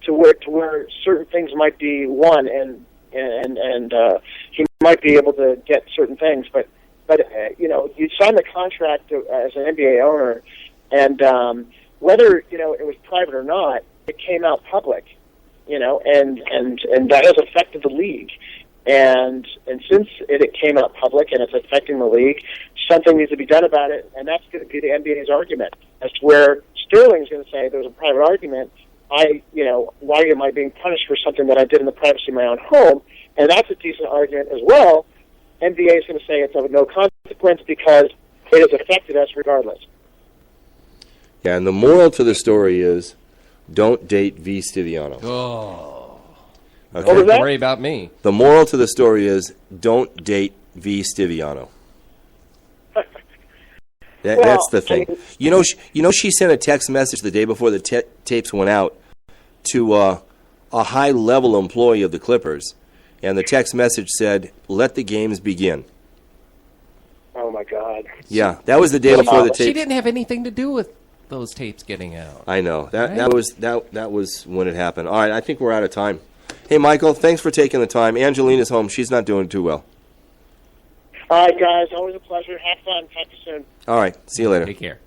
to where certain things might be won, and he might be able to get certain things, but you sign the contract as an NBA owner, and whether it was private or not, it came out public, and that has affected the league, and since it came out public and it's affecting the league, something needs to be done about it, and that's going to be the NBA's argument as to where Sterling's going to say there's a private argument. Why am I being punished for something that I did in the privacy of my own home? And that's a decent argument as well. NBA is going to say it's of no consequence because it has affected us regardless. Yeah, and the moral to the story is, don't date V. Stiviano. Oh. Okay. Don't worry about me. The moral to the story is, don't date V. Stiviano. That's the thing. She sent a text message the day before the tapes went out to a high-level employee of the Clippers, and the text message said, "Let the games begin." Oh my God! Yeah, that was the day before the tapes. She didn't have anything to do with those tapes getting out. I know that was when it happened. All right, I think we're out of time. Hey, Michael, thanks for taking the time. Angelina's home; she's not doing too well. All right, guys, always a pleasure. Have fun. Talk to you soon. All right, see you later. Take care.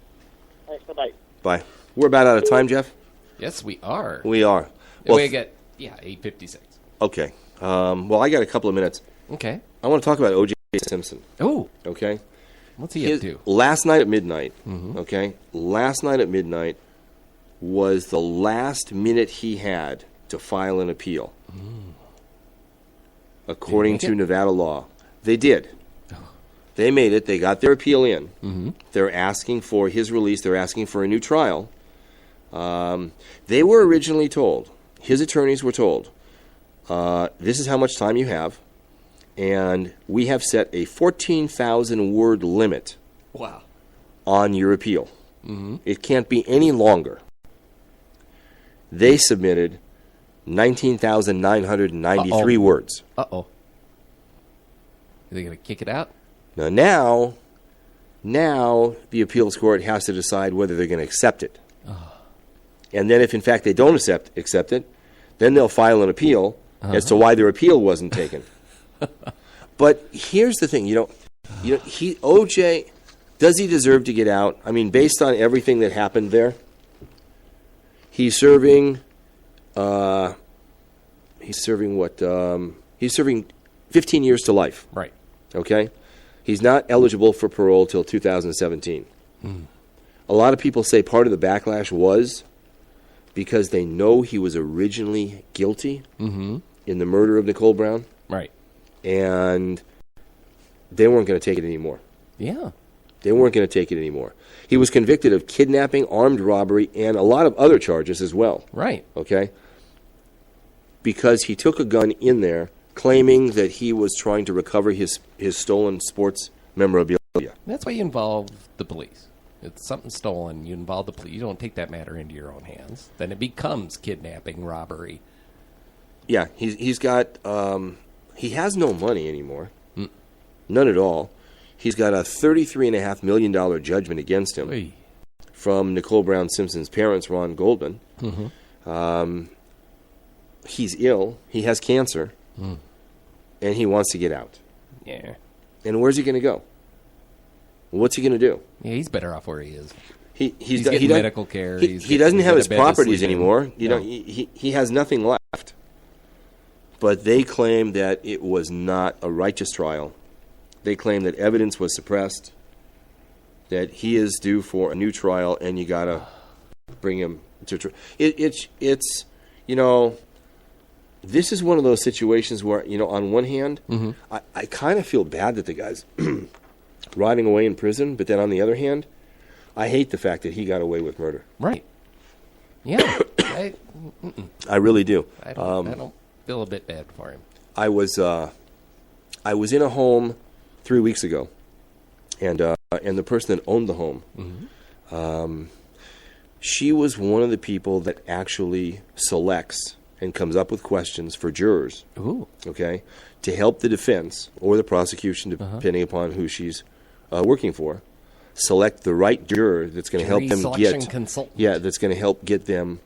Thanks. Bye-bye. Bye. We're about out of time, Jeff. Yes, we are. We are. Well, we get 8:56. Okay. Well, I got a couple of minutes. Okay. I want to talk about O.J. Simpson. Oh. Okay. What's he up to? Last night at midnight. Mm-hmm. Okay. Last night at midnight was the last minute he had to file an appeal. According to Nevada law, they did. They made it. They got their appeal in. Mm-hmm. They're asking for his release. They're asking for a new trial. They were originally told, his attorneys were told, this is how much time you have, and we have set a 14,000-word limit on your appeal. Mm-hmm. It can't be any longer. They submitted 19,993 words. Uh-oh. Are they going to kick it out? Now the appeals court has to decide whether they're going to accept it. And then if, in fact, they don't accept it, then they'll file an appeal as to why their appeal wasn't taken. But here's the thing, OJ, does he deserve to get out? I mean, based on everything that happened there, he's serving 15 years to life. Right. Okay? He's not eligible for parole till 2017. A lot of people say part of the backlash was because they know he was originally guilty in the murder of Nicole Brown. Right. And they weren't going to take it anymore. Yeah. They weren't going to take it anymore. He was convicted of kidnapping, armed robbery, and a lot of other charges as well. Right. Okay? Because he took a gun in there claiming that he was trying to recover his stolen sports memorabilia. That's why you involve the police. It's something stolen, you involve the police. You don't take that matter into your own hands. Then it becomes kidnapping, robbery. Yeah, he's got, he has no money anymore. None at all. He's got a $33.5 million judgment against him from Nicole Brown Simpson's parents, Ron Goldman. He's ill. He has cancer. And he wants to get out. Yeah. And where's he going to go? What's he going to do? Yeah, he's better off where he is. He's getting medical care. He doesn't have his properties anymore. No. He has nothing left. But they claim that it was not a righteous trial. They claim that evidence was suppressed, that he is due for a new trial, and you got to bring him to trial. It's you know, this is one of those situations where, you know, on one hand, I kind of feel bad that the guy's rotting away in prison, but then on the other hand, I hate the fact that he got away with murder. Right. Yeah. I really do. I don't feel a bit bad for him. I was in a home 3 weeks ago, and the person that owned the home, she was one of the people that actually selects and comes up with questions for jurors. Ooh. Okay, to help the defense or the prosecution, depending upon who she's working for, select the right juror that's going to help them get. Consultant. Yeah, that's going to help get them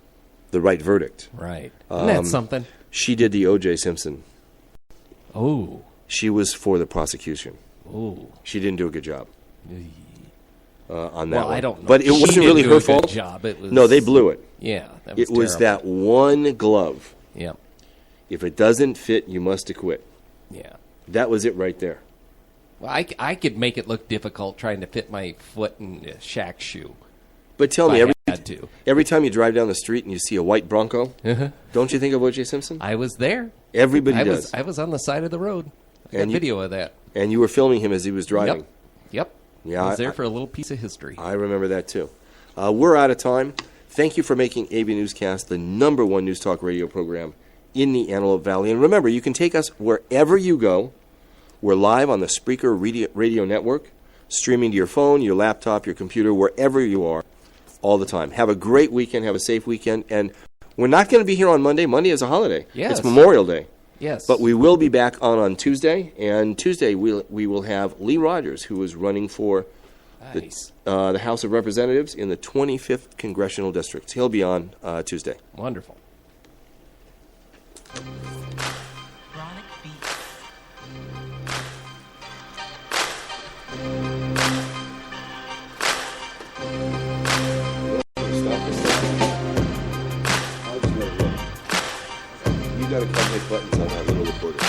the right verdict. Right. Isn't that something? She did the O.J. Simpson. Oh. She was for the prosecution. Oh. She didn't do a good job on that one. I don't know. But it wasn't really her fault. Job. It was, no, they blew it. Yeah, that was it was terrible. that one glove. Yeah. If it doesn't fit, you must acquit. Yeah. That was it right there. Well, I could make it look difficult trying to fit my foot in a Shaq shoe. But tell me, every time you drive down the street and you see a white Bronco, don't you think of O.J. Simpson? I was there. Everybody does. I was on the side of the road. I got video of that. And you were filming him as he was driving. Yep. Yeah, I was there for a little piece of history. I remember that too. We're out of time. Thank you for making AVNewsCast the #1 news talk radio program in the Antelope Valley. And remember, you can take us wherever you go. We're live on the Spreaker radio network, streaming to your phone, your laptop, your computer, wherever you are, all the time. Have a great weekend. Have a safe weekend. And we're not going to be here on Monday. Monday is a holiday. Yes. It's Memorial Day. Yes. But we will be back on Tuesday. And Tuesday we will have Lee Rogers, who is running for the House of Representatives in the 25th Congressional District. He'll be on Tuesday. Wonderful. You got to come hit buttons on that little recorder.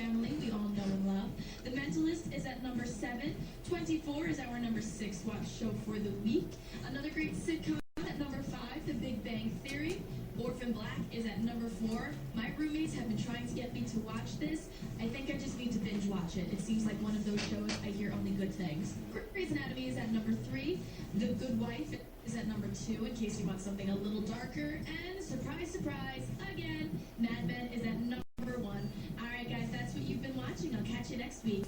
Family, we all know and love. The Mentalist is at number 7. 24 is our number 6 watch show for the week. Another great sitcom at number 5, The Big Bang Theory. Orphan Black is at number 4. My roommates have been trying to get me to watch this. I think I just need to binge watch it. It seems like one of those shows I hear only good things. Grey's Anatomy is at number 3. The Good Wife is at number 2, in case you want something a little darker. And surprise, surprise, again, Mad Men is at number 1. All right, guys, that's what you've been watching. I'll catch you next week.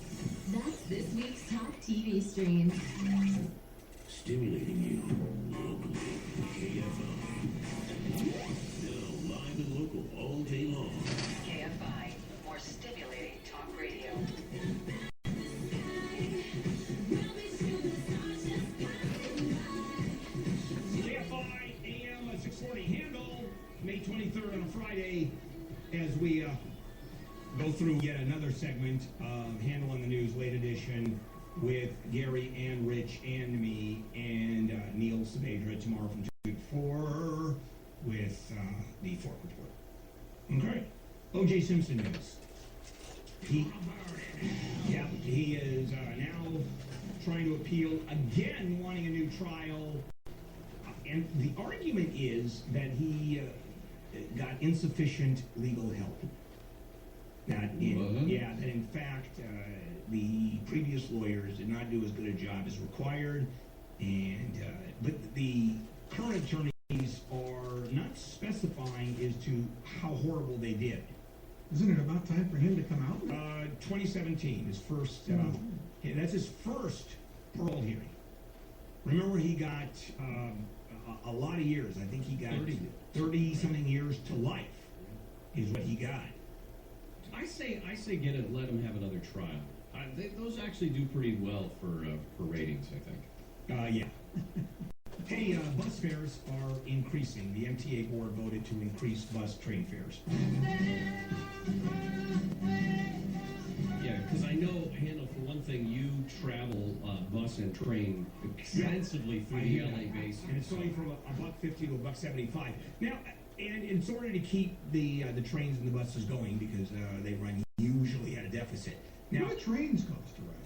That's this week's top TV streams. Stimulating you locally. KFI. Now live and local all day long. KFI, more stimulating talk radio. KFI AM 640 Handle, May 23rd on a Friday, as we go through yet another segment of Handle on the News Late Edition with Gary and Rich and me and Neil Saavedra tomorrow from 2 to 4 with the Fork Report. Okay. O.J. Simpson news. He is now trying to appeal again, wanting a new trial. And the argument is that he got insufficient legal help. That in fact the previous lawyers did not do as good a job as required, and but the current attorneys are not specifying as to how horrible they did. Isn't it about time for him to come out? 2017, his first. That's his first parole hearing. Remember, he got a lot of years. I think he got 30-something years to life. Is what he got. I say, let him have another trial. Those actually do pretty well for ratings, I think. Yeah. Hey, bus fares are increasing. The MTA board voted to increase bus train fares. Yeah, because I know, Handle, for one thing, you travel bus and train extensively through the LA basin. And it's going from $1.50 to $1.75. Now, and in order to keep the trains and the buses going, because they run usually at a deficit. Now, what do trains cost to ride?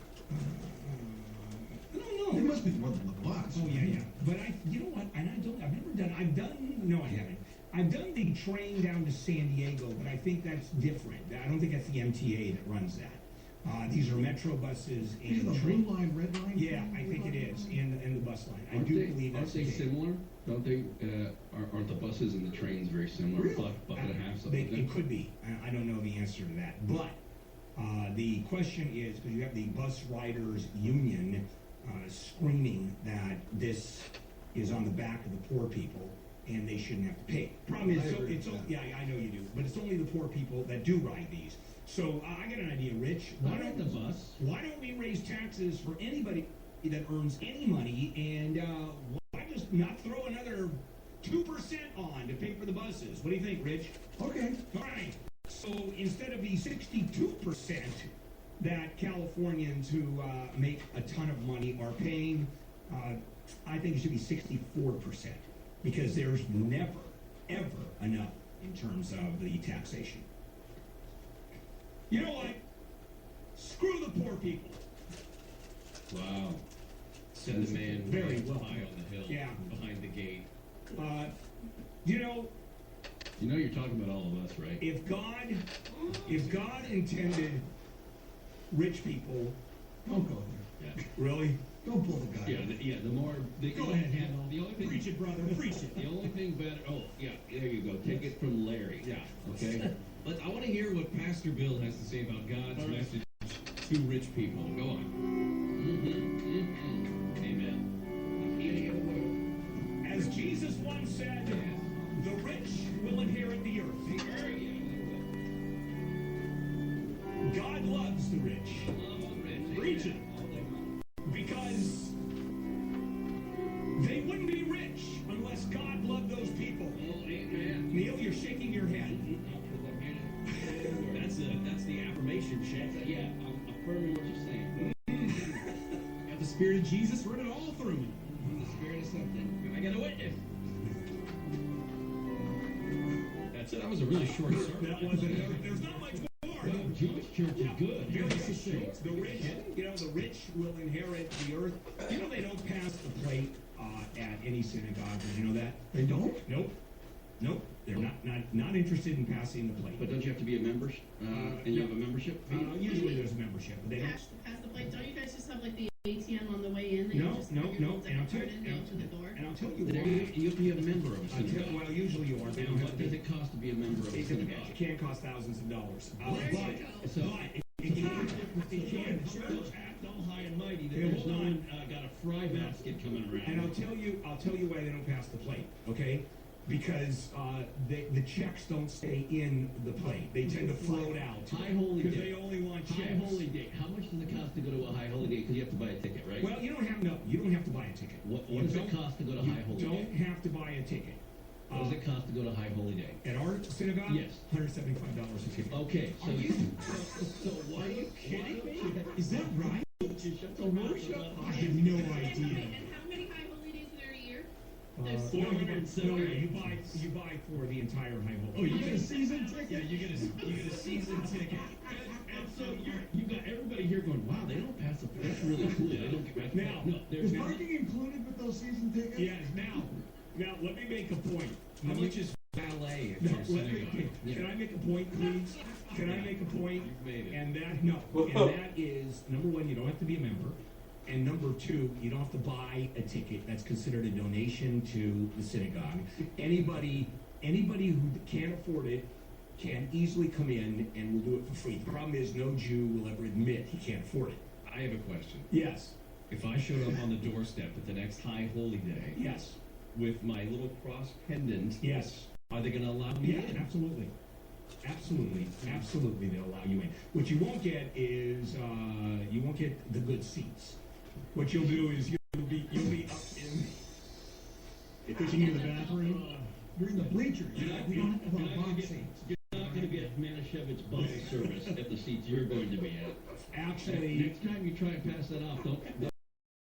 I don't know. It must be more than the bus. Oh yeah. But you know what? And I've done the train down to San Diego, but I think that's different. I don't think that's the MTA that runs that. These are Metro buses and the blue line, red line. Yeah, I think it is, and the bus line. I do believe that's the case. Similar? Don't they? Aren't the buses and the trains very similar? Really? Buck and a half, something. It could be. I don't know the answer to that, but the question is, because you have the bus riders union screaming that this is on the back of the poor people and they shouldn't have to pay. Problem is, I know you do, but it's only the poor people that do ride these. So I got an idea, Rich. Why don't we raise taxes for anybody that earns any money, and why just not throw another 2% on to pay for the buses? What do you think, Rich? Okay. All right. So instead of the 62% that Californians who make a ton of money are paying, I think it should be 64%, because there's never, ever enough in terms of the taxation. You know what? Screw the poor people. Wow. Said the man very well high on the hill, behind the gate. You know you're talking about all of us, right? If God intended rich people, don't go there. Yeah. Really? Don't pull the guy. The more go ahead, Handle. The only thing, preach it, brother. Preach it. The only thing better. Oh, yeah. There you go. Take it from Larry. Yeah. Okay. I want to hear what Pastor Bill has to say about God's message to rich people. Go on. Amen. As Jesus once said, the rich will inherit the earth. God loves the rich. Preach it. Because they wouldn't be rich unless God loved those people. Neil, you're shaking your head. That's the affirmation check. Yeah, I'm affirming what you're saying. Got the Spirit of Jesus running all through me. The Spirit of something. I got a witness. That's it. That was a really short sermon. That wasn't. There's not much more. Jewish church is good. Very succinct. The rich will inherit the earth. They don't pass the plate at any synagogue. Did you know that? They don't? Nope. They're not interested in passing the plate. But don't you have to be a member? And you have a membership fee? Usually there's a membership, but they don't. Pass the plate. Don't you guys just have like the ATM on the way in? No. And I'll tell you why. You have to be a member of a synagogue. Well, usually you are. What does it cost to be a member of a synagogue? It can cost thousands of dollars. It can. Church act all high and mighty that there's no one got a fry basket coming around. And I'll tell you why they don't pass the plate. Okay. Because the checks don't stay in the plate. They tend to float out. High Holy Day. Because they only want checks. High Holy Day. How much does it cost to go to a High Holy Day? Because you have to buy a ticket, right? Well, you don't have to buy a ticket. What does it cost to go to High Holy Day? You don't have to buy a ticket. What does it cost to go to High Holy Day? At our synagogue? Yes. $175 a ticket. Okay. So Why are you kidding me? Is that right? The worship? I have no idea. And how many high holy days are there a year? There's 470. You buy for the entire High Holy. Oh, you get a season ticket? Yeah, you get a season ticket. And so you got everybody here going, wow, they don't pass the plate. That's really cool. They don't get Now, there's parking included with those season tickets? Yes. Now, let me make a point. How much is valet at your synagogue? Can I make a point, please? Can I make a point? You've made it. And that is, number one, you don't have to be a member. And number two, you don't have to buy a ticket. That's considered a donation to the synagogue. Anybody who can't afford it can easily come in and will do it for free. The problem is no Jew will ever admit he can't afford it. I have a question. Yes. If I showed up on the doorstep at the next High Holy Day, yes, with my little cross pendant, yes, are they going to allow me in? Absolutely. Absolutely, they'll allow you in. What you won't get is you won't get the good seats. What you'll do is you'll be up in. Can you go to the bathroom? You're in the bleachers. We don't have box seats. You're not going to get Manischewitz bus service at the seats you're going to be at. Actually, next time you try and pass that off, don't